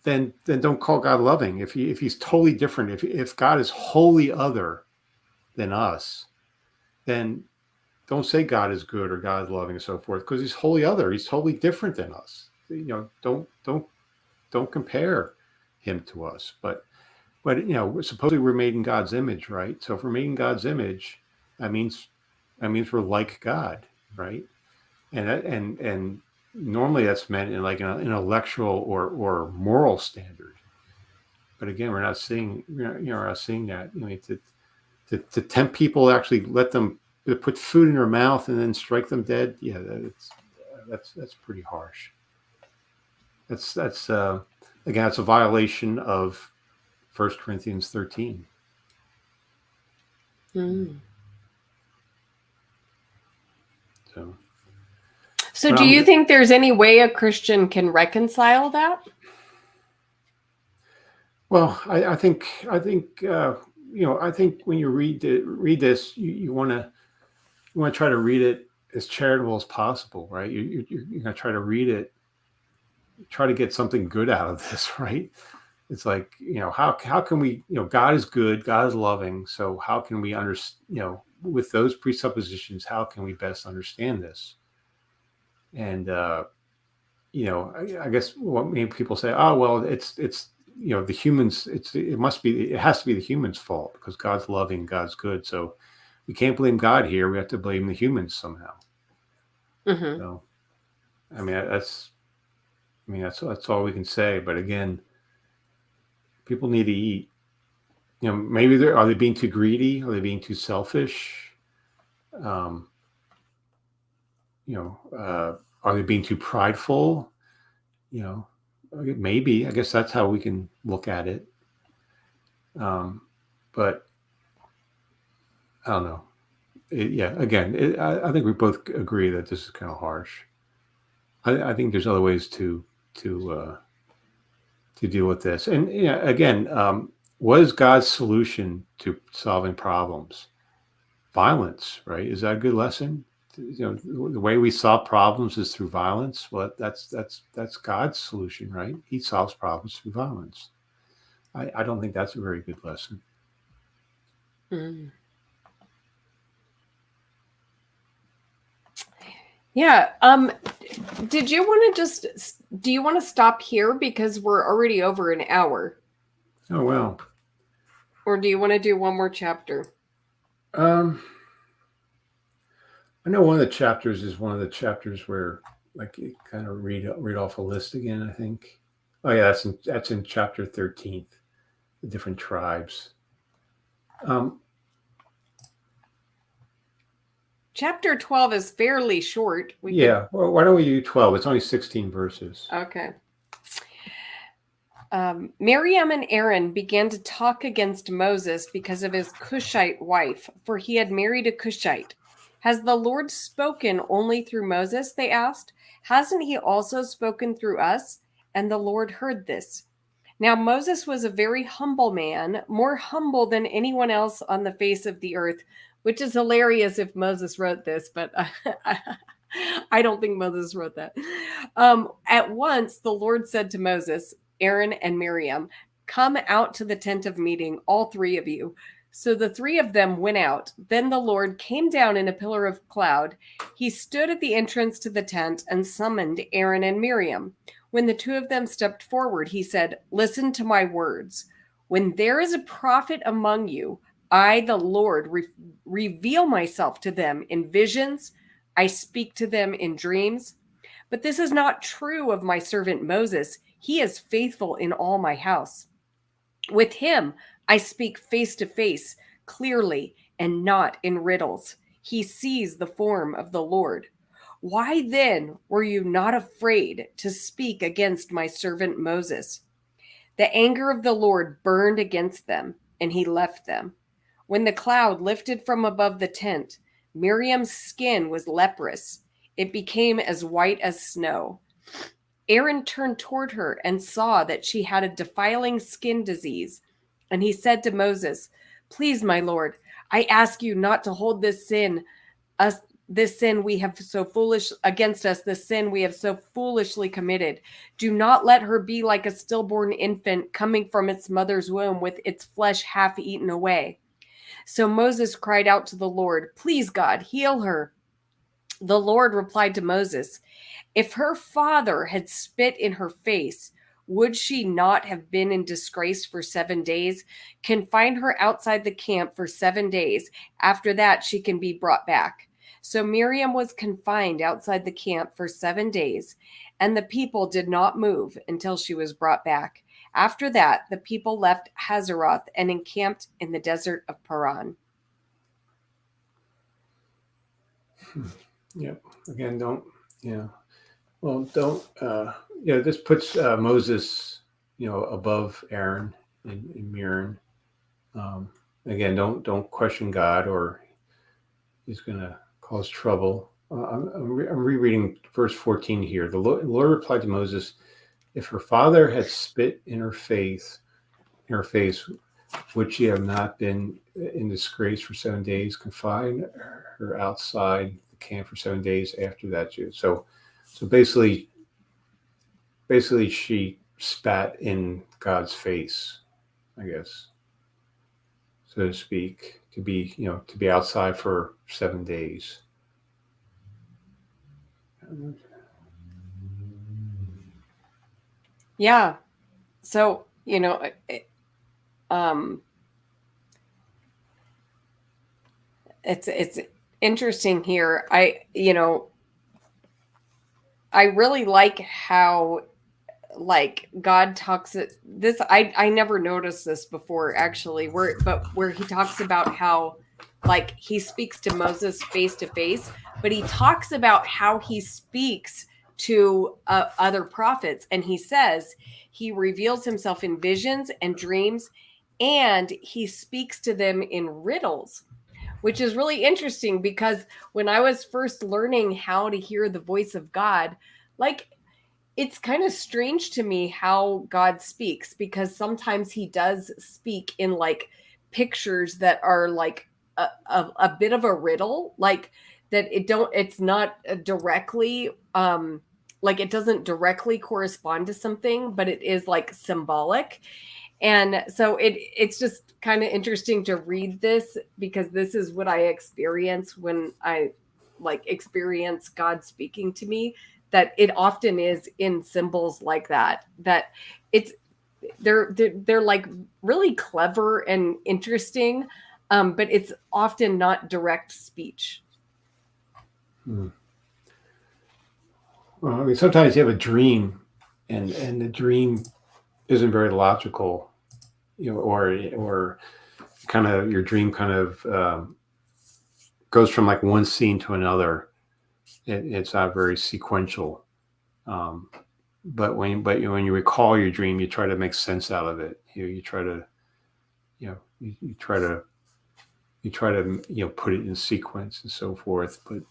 Then don't call God loving. If he's totally different, if God is wholly other than us, then don't say God is good or God is loving and so forth, because he's wholly other. He's totally different than us. Don't compare him to us. But supposedly we're made in God's image, right? So if we're made in God's image, that means we're like God, right? And normally that's meant in like an intellectual or moral standard. But again, we're not seeing that. To tempt people, actually let them put food in their mouth and then strike them dead. Yeah, that's pretty harsh. That's again, it's a violation of 1 Corinthians 13. So do you think there's any way a Christian can reconcile that? Well, I think when you read this, you want to try to read it as charitable as possible, right? You're going to try to read it, try to get something good out of this, right? It's like, how can we, God is good, God is loving. So how can we understand, with those presuppositions, how can we best understand this? And, I guess what many people say, oh, well, it's the humans, it has to be the humans' fault because God's loving, God's good. So we can't blame God here. We have to blame the humans somehow. Mm-hmm. So, that's all we can say. But again, people need to eat. Maybe are they being too greedy? Are they being too selfish? Are they being too prideful? Maybe. I guess that's how we can look at it. But I don't know. I think we both agree that this is kind of harsh. I think there's other ways to deal with this. And again, what is God's solution to solving problems? Violence, right? Is that a good lesson? The way we solve problems is through violence. Well, that's God's solution, right? He solves problems through violence. I don't think that's a very good lesson. Mm. Yeah. Do you want to stop here because we're already over an hour? Oh, well. Or do you want to do one more chapter? I know one of the chapters is one of the chapters where like you kind of read off a list again, I think. Oh yeah, that's in chapter 13, the different tribes. Chapter 12 is fairly short. Well, why don't we do 12? It's only 16 verses. Okay. Miriam and Aaron began to talk against Moses because of his Cushite wife, for he had married a Cushite. Has the Lord spoken only through Moses? They asked. Hasn't he also spoken through us? And the Lord heard this. Now Moses was a very humble man, more humble than anyone else on the face of the earth, which is hilarious if Moses wrote this, but I don't think Moses wrote that. At once, the Lord said to Moses, Aaron and Miriam, come out to the tent of meeting, all three of you." So the three of them went out. Then the Lord came down in a pillar of cloud. He stood at the entrance to the tent and summoned Aaron and Miriam. When the two of them stepped forward, he said, "Listen to my words. When there is a prophet among you, I, the Lord, reveal myself to them in visions. I speak to them in dreams. But this is not true of my servant Moses. He is faithful in all my house. With him, I speak face to face, clearly, and not in riddles. He sees the form of the Lord. Why then were you not afraid to speak against my servant Moses?" The anger of the Lord burned against them, and he left them. When the cloud lifted from above the tent, Miriam's skin was leprous. It became as white as snow. Aaron turned toward her and saw that she had a defiling skin disease. And he said to Moses, "Please, my Lord, I ask you not to hold this sin we have so foolish against us, this sin we have so foolishly committed. Do not let her be like a stillborn infant coming from its mother's womb with its flesh half eaten away." So Moses cried out to the Lord, "Please, God, heal her." The Lord replied to Moses, "If her father had spit in her face, would she not have been in disgrace for 7 days? Confine her outside the camp for 7 days. After that, she can be brought back." So Miriam was confined outside the camp for 7 days, and the people did not move until she was brought back. After that, the people left Hazeroth and encamped in the desert of Paran. Yep. Again, don't. Yeah. Well, don't. This puts Moses, above Aaron and Miriam. Again, don't question God, or he's going to cause trouble. I'm rereading verse 14 here. The Lord replied to Moses, "If her father had spit in her face, would she have not been in disgrace for 7 days? Confine her outside the camp for 7 days. After that, so basically, she spat in God's face, I guess, so to speak, to be outside for 7 days. Yeah. So, it's interesting here. I really like how God talks this. I never noticed this before, actually, where he talks about how he speaks to Moses face to face, but he talks about how he speaks to other prophets, and he says he reveals himself in visions and dreams, and he speaks to them in riddles, which is really interesting, because when I was first learning how to hear the voice of God, it's kind of strange to me how God speaks, because sometimes he does speak in pictures that are a bit of a riddle, that it's not directly it doesn't directly correspond to something, but it is symbolic. And so it's just kind of interesting to read this, because this is what I experience when I experience God speaking to me, that it often is in symbols like that it's they're really clever and interesting, but it's often not direct speech. Well, I mean, sometimes you have a dream, and the dream isn't very logical, or kind of your dream kind of goes from one scene to another. It's not very sequential. But when you recall your dream, you try to make sense out of it. You try to put it in sequence and so forth. But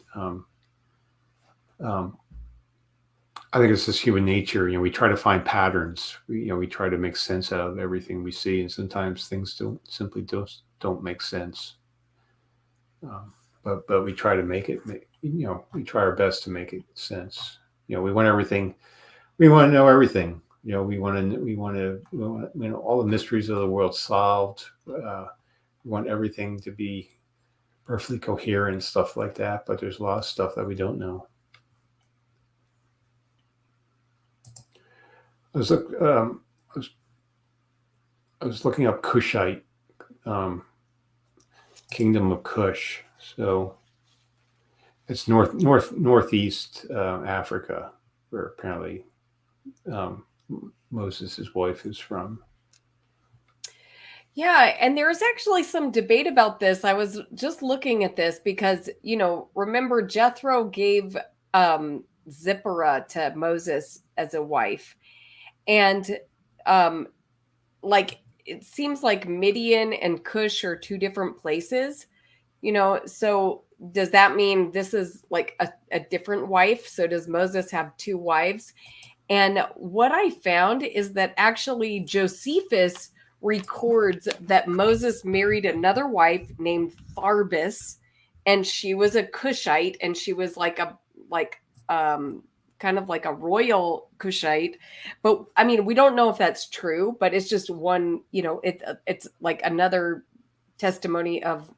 I think it's just human nature. We try to find patterns. We try to make sense out of everything we see, and sometimes things simply don't make sense. But we try to we try our best to make it sense. We want everything. We want to know everything. we want all the mysteries of the world solved. We want everything to be perfectly coherent and stuff like that. But there's a lot of stuff that we don't know. I was looking up Kushite, kingdom of Kush. So it's northeast Africa, where apparently Moses' wife is from. Yeah, and there's actually some debate about this. I was just looking at this because, remember Jethro gave Zipporah to Moses as a wife. And like it seems like Midian and Cush are two different places, so does that mean this is like a different wife? So does Moses have two wives? And what I found is that actually Josephus records that Moses married another wife named Tharbis, and she was a Cushite, and she was kind of like a royal Cushite. But I mean, we don't know if that's true, but it's just one, it's like another testimony of,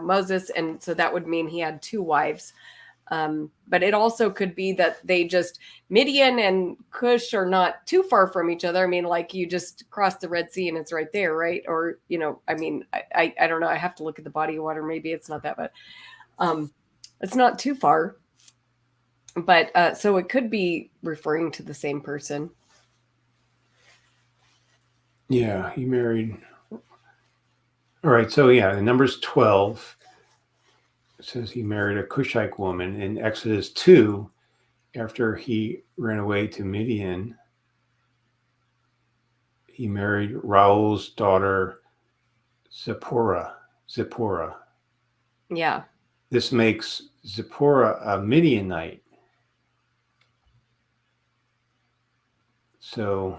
Moses. And so that would mean he had two wives. But it also could be that Midian and Cush are not too far from each other. I mean, like you just cross the Red Sea and it's right there, right? Or, I mean, I don't know. I have to look at the body of water. Maybe it's not that, but it's not too far. But so it could be referring to the same person. Yeah, he married. All right, so yeah, in Numbers 12, it says he married a Cushite woman. In Exodus 2, after he ran away to Midian, he married Raul's daughter, Zipporah. Yeah. This makes Zipporah a Midianite. So,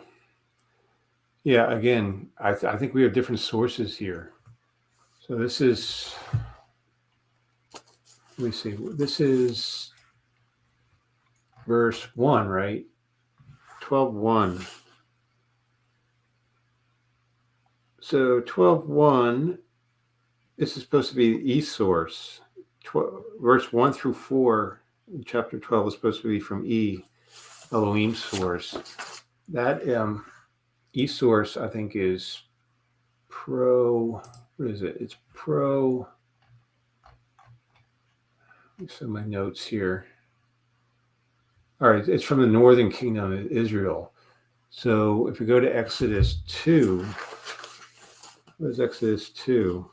yeah, again, I think we have different sources here. So this is, let me see, this is verse 1, right? 12:1. So 12:1, this is supposed to be the E source. Verse 1 through 4 in chapter 12 is supposed to be from E, Elohim source. That E source, I think, is what is it? It's some of my notes here. All right, it's from the northern kingdom of Israel. So if we go to Exodus 2, what is Exodus 2?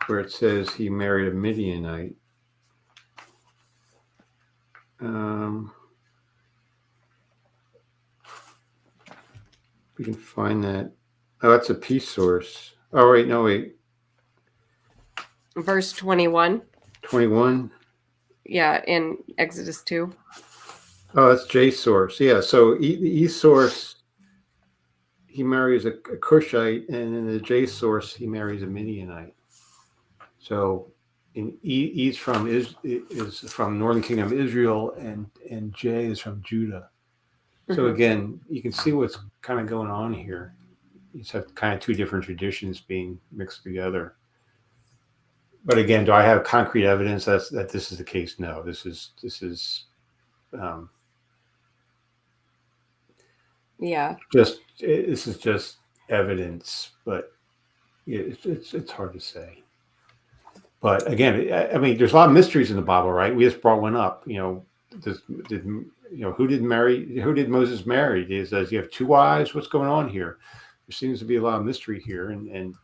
Where it says he married a Midianite. We can find that. Oh, that's a P source. Oh, wait, no, wait. Verse 21. 21? Yeah, in Exodus 2. Oh, that's J source. Yeah, so the E source, he marries a Cushite, and in the J source, he marries a Midianite. So in E is from Northern Kingdom of Israel, and J is from Judah. So again, you can see what's kind of going on here. You just have kind of two different traditions being mixed together. But again, do I have concrete evidence that this is the case? No, this is yeah. This is just evidence, but it's hard to say. But again, I mean, there's a lot of mysteries in the Bible, right? We just brought one up. Who did Moses marry? He says you have two wives. What's going on here? There seems to be a lot of mystery here, and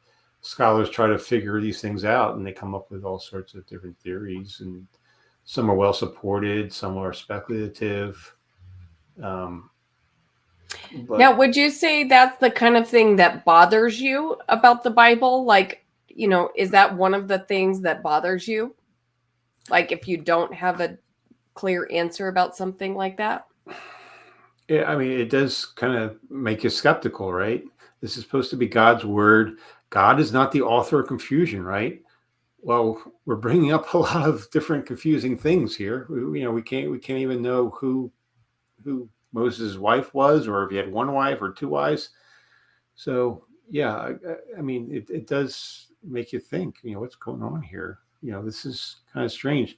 scholars try to figure these things out, and they come up with all sorts of different theories, and some are well supported, some are speculative. Now, would you say that's the kind of thing that bothers you about the Bible? Like, is that one of the things that bothers you? Like if you don't have a clear answer about something like that? Yeah, I mean, it does kind of make you skeptical, right? This is supposed to be God's word. God is not the author of confusion, right? Well, we're bringing up a lot of different confusing things here. We can't even know who who Moses' wife was, or if he had one wife or two wives. So yeah, I mean, it does make you think, what's going on here? This is kind of strange.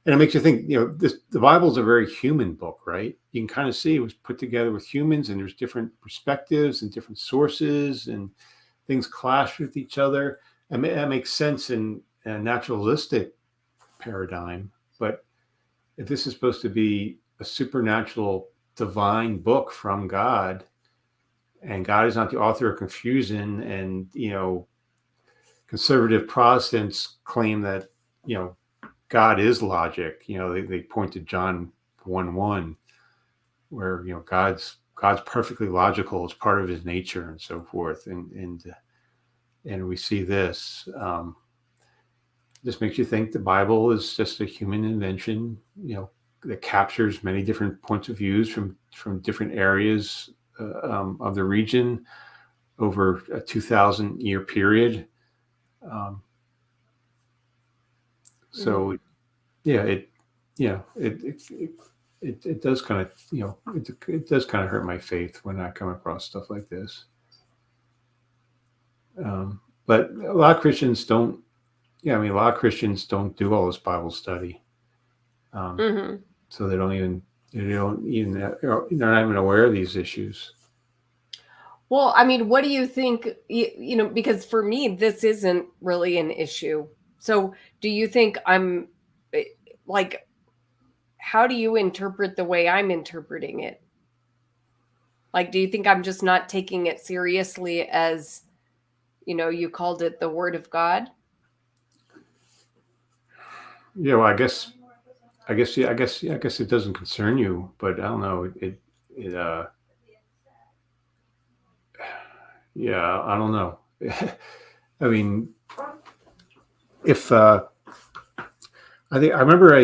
And it makes you think, the Bible's a very human book, right? You can kind of see it was put together with humans, and there's different perspectives and different sources, and things clash with each other. And that makes sense in a naturalistic paradigm. But if this is supposed to be a supernatural, divine book from God, and God is not the author of confusion, and conservative Protestants claim that God is logic. They point to John 1:1, where God's perfectly logical as part of his nature and so forth, and we see this. This makes you think the Bible is just a human invention, that captures many different points of views from different areas of the region over a 2,000-year period. So yeah, it does kind of, it does kind of hurt my faith when I come across stuff like this. But a lot of Christians don't. Yeah, I mean, a lot of Christians don't do all this Bible study, so they're not even aware of these issues. Well, I mean, what do you think? Because for me, this isn't really an issue. So, do you think I'm like? How do you interpret the way I'm interpreting it? Like, do you think I'm just not taking it seriously as, you called it the Word of God? Yeah, well, I guess it doesn't concern you, but I don't know. Yeah, I don't know. I mean, if I remember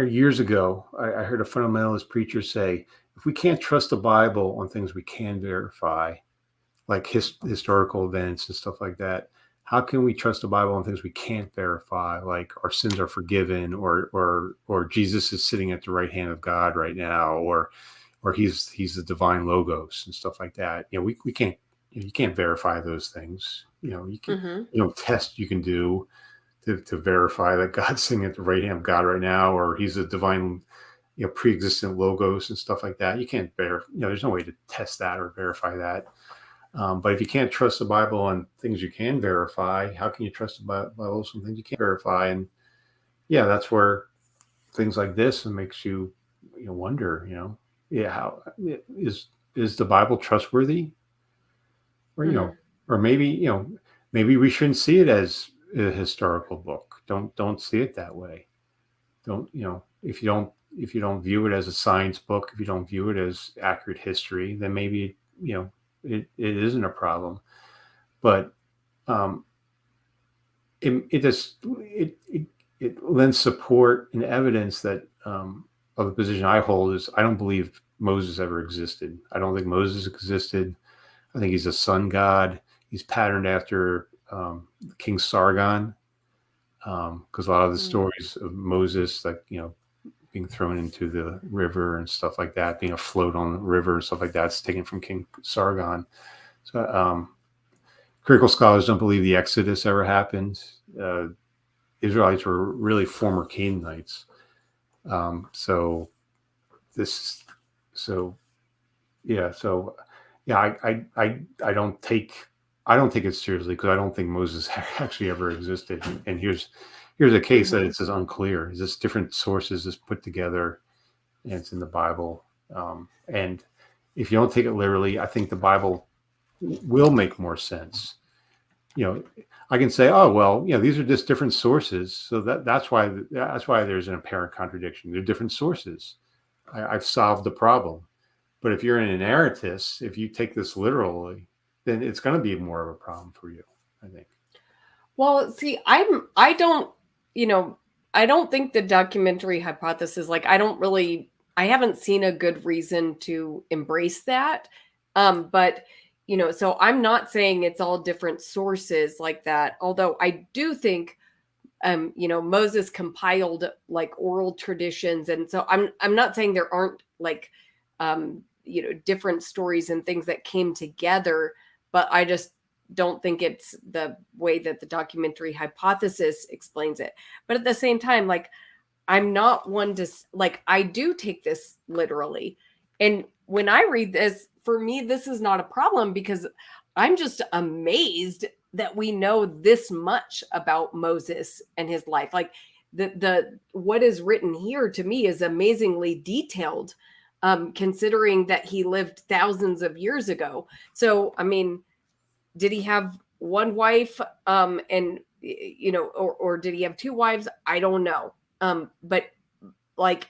years ago, I heard a fundamentalist preacher say, if we can't trust the Bible on things we can verify, like historical events and stuff like that, how can we trust the Bible on things we can't verify, like our sins are forgiven, or Jesus is sitting at the right hand of God right now, or he's the divine logos and stuff like that? We can't, you can't verify those things. You can, test you can do to verify that God's sitting at the right hand of God right now, or he's a divine, pre-existent logos and stuff like that. You can't there's no way to test that or verify that. But if you can't trust the Bible on things you can verify, how can you trust the Bible on things you can't verify? And yeah, that's where things like this makes you, wonder, how is the Bible trustworthy? Or or maybe maybe we shouldn't see it as a historical book. Don't see it that way. Don't if you don't view it as a science book, if you don't view it as accurate history, then maybe it isn't a problem. But it lends support and evidence that of the position I hold is I don't believe Moses ever existed. I don't think Moses existed. I think he's a sun god. He's patterned after King Sargon, because a lot of the stories of Moses, like being thrown into the river and stuff like that, being afloat on the river and stuff like that, it's taken from King Sargon. So critical scholars don't believe the Exodus ever happened. Israelites were really former Canaanites. So I don't take it seriously, because I don't think Moses actually ever existed. And here's a case that it's as unclear. It's just different sources just put together, and it's in the Bible. And if you don't take it literally, I think the Bible will make more sense. I can say, oh well, these are just different sources, so that's why there's an apparent contradiction. They're different sources. I've solved the problem. But if you're in an narratist, if you take this literally, then it's going to be more of a problem for you, I think. Well, see, I don't think the documentary hypothesis, like, I haven't seen a good reason to embrace that. But, so I'm not saying it's all different sources like that. Although I do think, Moses compiled like oral traditions. And so I'm not saying there aren't like, different stories and things that came together. But I just don't think it's the way that the documentary hypothesis explains it. But at the same time, like, I'm not one to, like, I do take this literally. And when I read this, for me, this is not a problem, because I'm just amazed that we know this much about Moses and his life. Like, the what is written here to me is amazingly detailed, considering that he lived thousands of years ago. So, I mean, did he have one wife, and or did he have two wives? I don't know. But like,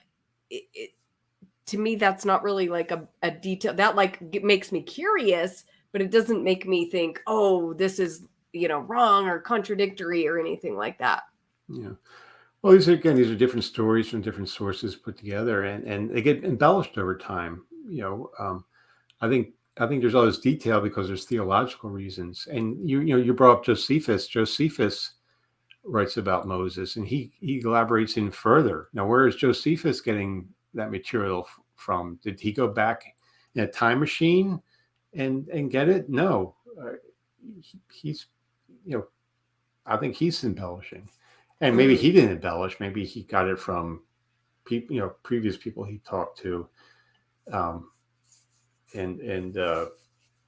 to me, that's not really like a detail that, like, makes me curious, but it doesn't make me think, oh, this is, wrong or contradictory or anything like that. Yeah. Well, these are different stories from different sources put together, and they get embellished over time. I think there's all this detail because there's theological reasons. And you brought up Josephus. Josephus writes about Moses, and he elaborates in further. Now, where is Josephus getting that material from? Did he go back in a time machine and get it? No, he's I think he's embellishing, and maybe he didn't embellish. Maybe he got it from people, previous people he talked to, and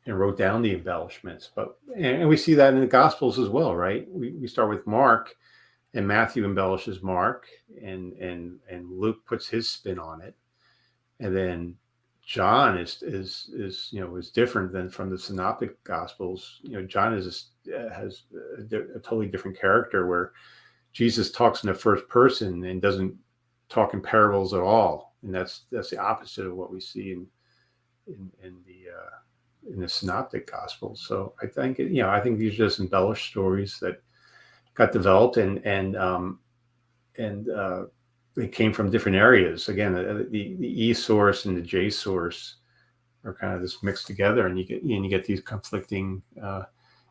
wrote down the embellishments. But and we see that in the Gospels as well, right? We start with Mark, and Matthew embellishes Mark, and Luke puts his spin on it, and then John is different than from the Synoptic Gospels. John has a totally different character, where Jesus talks in the first person and doesn't talk in parables at all, and that's the opposite of what we see in the Synoptic Gospels. So I think these are just embellished stories that got developed, and they came from different areas. Again, the E source and the J source are kind of just mixed together, and you get these conflicting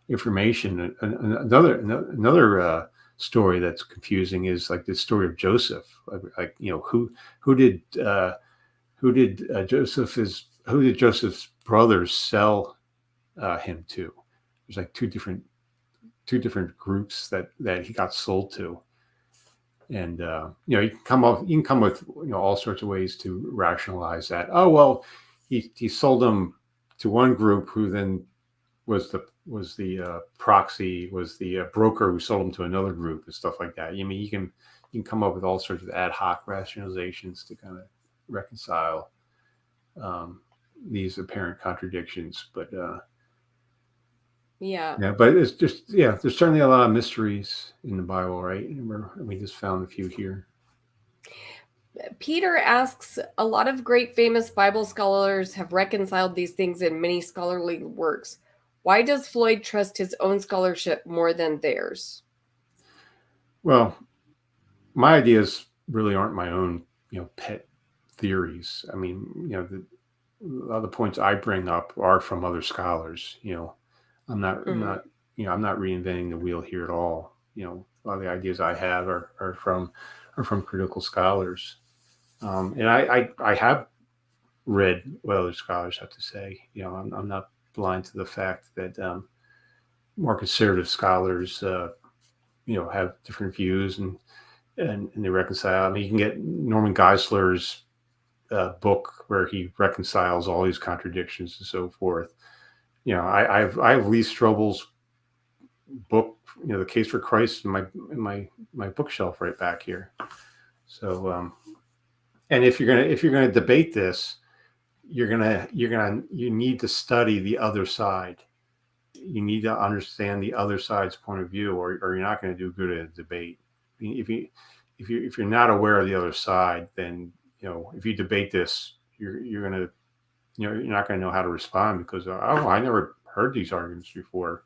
information. Another story that's confusing is like the story of Joseph. Like who did Joseph's brothers sell him to? There's like two different groups that he got sold to. And you can come with all sorts of ways to rationalize that. Oh, well, he sold them to one group, who then was the proxy, was the broker who sold them to another group, and stuff like that. I mean, you can come up with all sorts of ad hoc rationalizations to kind of reconcile these apparent contradictions. But but it's just, there's certainly a lot of mysteries in the Bible, right? And we just found a few here. Peter asks, a lot of great famous Bible scholars have reconciled these things in many scholarly works. Why does Floyd trust his own scholarship more than theirs? Well, my ideas really aren't my own, pet theories. I mean, a lot of the points I bring up are from other scholars. I'm not reinventing the wheel here at all. A lot of the ideas I have are from critical scholars, and I have read what other scholars have to say. I'm not blind to the fact that more conservative scholars, have different views, and they reconcile. I mean, you can get Norman Geisler's book where he reconciles all these contradictions and so forth. I have Lee Strobel's book, The Case for Christ, in my bookshelf right back here. So, and if you're gonna debate this, you need to study the other side. You need to understand the other side's point of view, or you're not going to do good at a debate. I mean, if you're not aware of the other side, then if you debate this, you're not going to know how to respond, because I never heard these arguments before.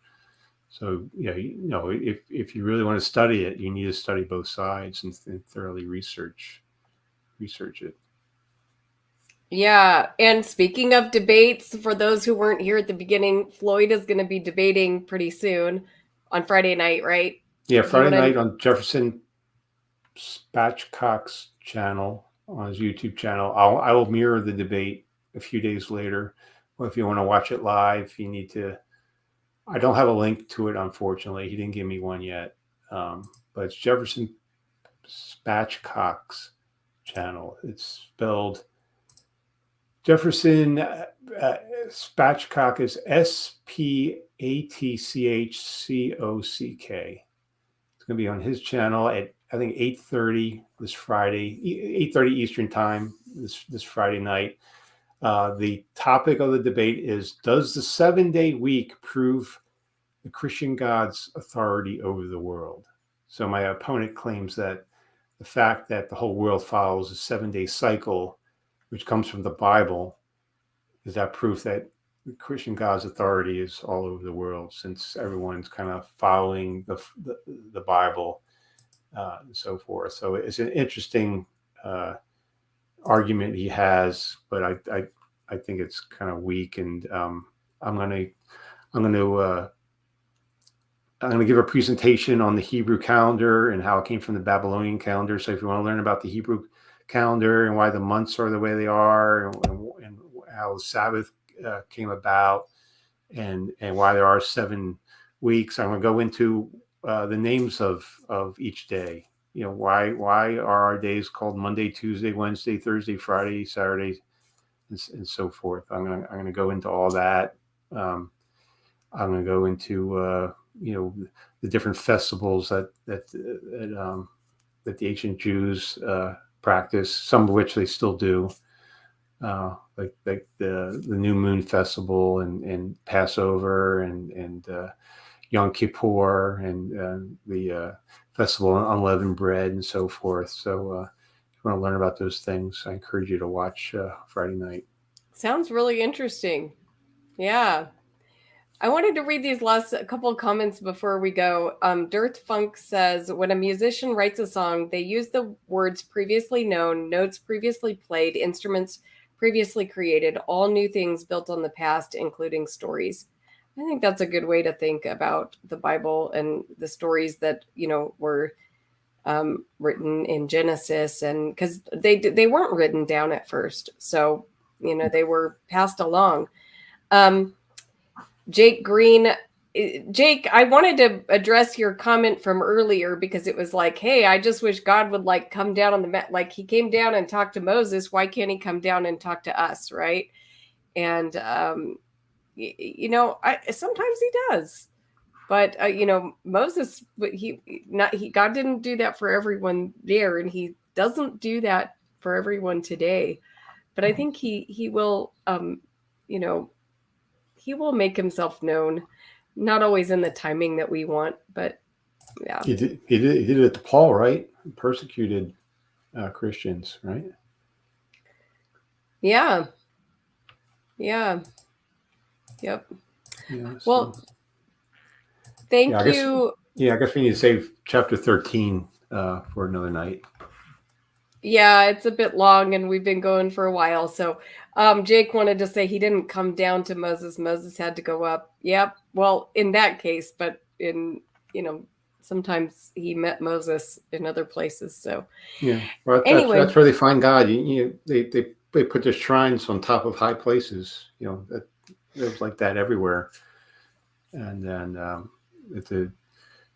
So if you really want to study it, you need to study both sides and thoroughly research it. Yeah, and speaking of debates, for those who weren't here at the beginning, Floyd is going to be debating pretty soon on Friday night, right? Yeah, Friday night on Jefferson Spatchcock's channel. on his YouTube channel. I will mirror the debate a few days later. Well, if you want to watch it live, you need to. I don't have a link to it, unfortunately. He didn't give me one yet. But it's Jefferson Spatchcock's channel. It's spelled Jefferson Spatchcock is Spatchcock. It's going to be on his channel at, I think, 8:30 this Friday, 8:30 Eastern time this Friday night. The topic of the debate is, does the 7-day week prove the Christian God's authority over the world? So my opponent claims that the fact that the whole world follows a 7-day cycle, which comes from the Bible, is that proof that the Christian God's authority is all over the world, since everyone's kind of following the Bible and so forth. So it's an interesting argument he has, but I think it's kind of weak, and I'm going to give a presentation on the Hebrew calendar and how it came from the Babylonian calendar. So if you want to learn about the Hebrew calendar and why the months are the way they are, and how the Sabbath came about, and why there are 7 weeks, I'm going to go into the names of each day. Why are our days called Monday, Tuesday, Wednesday, Thursday, Friday, Saturday, and so forth. I'm going to go into all that. I'm going to go into the different festivals that the ancient Jews practice, some of which they still do, like the New Moon Festival and Passover and Yom Kippur and the Festival on Unleavened Bread and so forth. So if you want to learn about those things, I encourage you to watch Friday night. Sounds really interesting. Yeah. I wanted to read these last couple of comments before we go. Dirt Funk says, when a musician writes a song, they use the words previously known, notes previously played, instruments previously created, all new things built on the past, including stories. I think that's a good way to think about the Bible and the stories that, were written in Genesis, and because they weren't written down at first. So, they were passed along. Jake Green, I wanted to address your comment from earlier, because it was like, hey, I just wish God would come down on the mat. Like, he came down and talked to Moses. Why can't he come down and talk to us? Right. And, sometimes he does, but, Moses, God didn't do that for everyone there. And he doesn't do that for everyone today, but I think he will, he will make himself known, not always in the timing that we want, but yeah. He did it to Paul, right? Persecuted Christians, right? Yeah. Yep. Yeah, well, thank you. I guess we need to save chapter 13 for another night. Yeah, it's a bit long, and we've been going for a while. So Jake wanted to say he didn't come down to Moses. Moses had to go up. Yep. Well, in that case, but in, sometimes he met Moses in other places. So yeah, well, anyway, that's where they find God. They put their shrines on top of high places. That it was like that everywhere. And then at the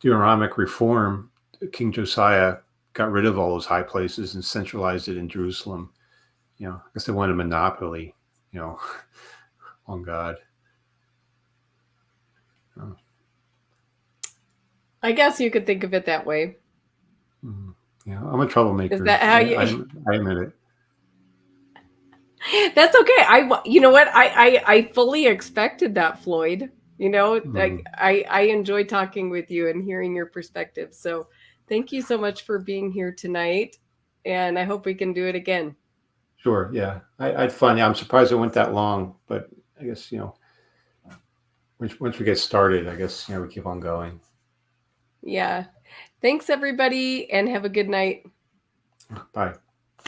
Deuteronomic reform, King Josiah got rid of all those high places and centralized it in Jerusalem. I guess they wanted a monopoly, on God. I guess you could think of it that way. Yeah, I'm a troublemaker. Is that how you? I admit it. That's okay. You know what? I fully expected that, Floyd. I enjoy talking with you and hearing your perspective. So thank you so much for being here tonight, and I hope we can do it again. Sure. Yeah, I had fun. Yeah, I'm surprised it went that long, but I guess once we get started, I guess we keep on going. Yeah. Thanks, everybody, and have a good night. Bye.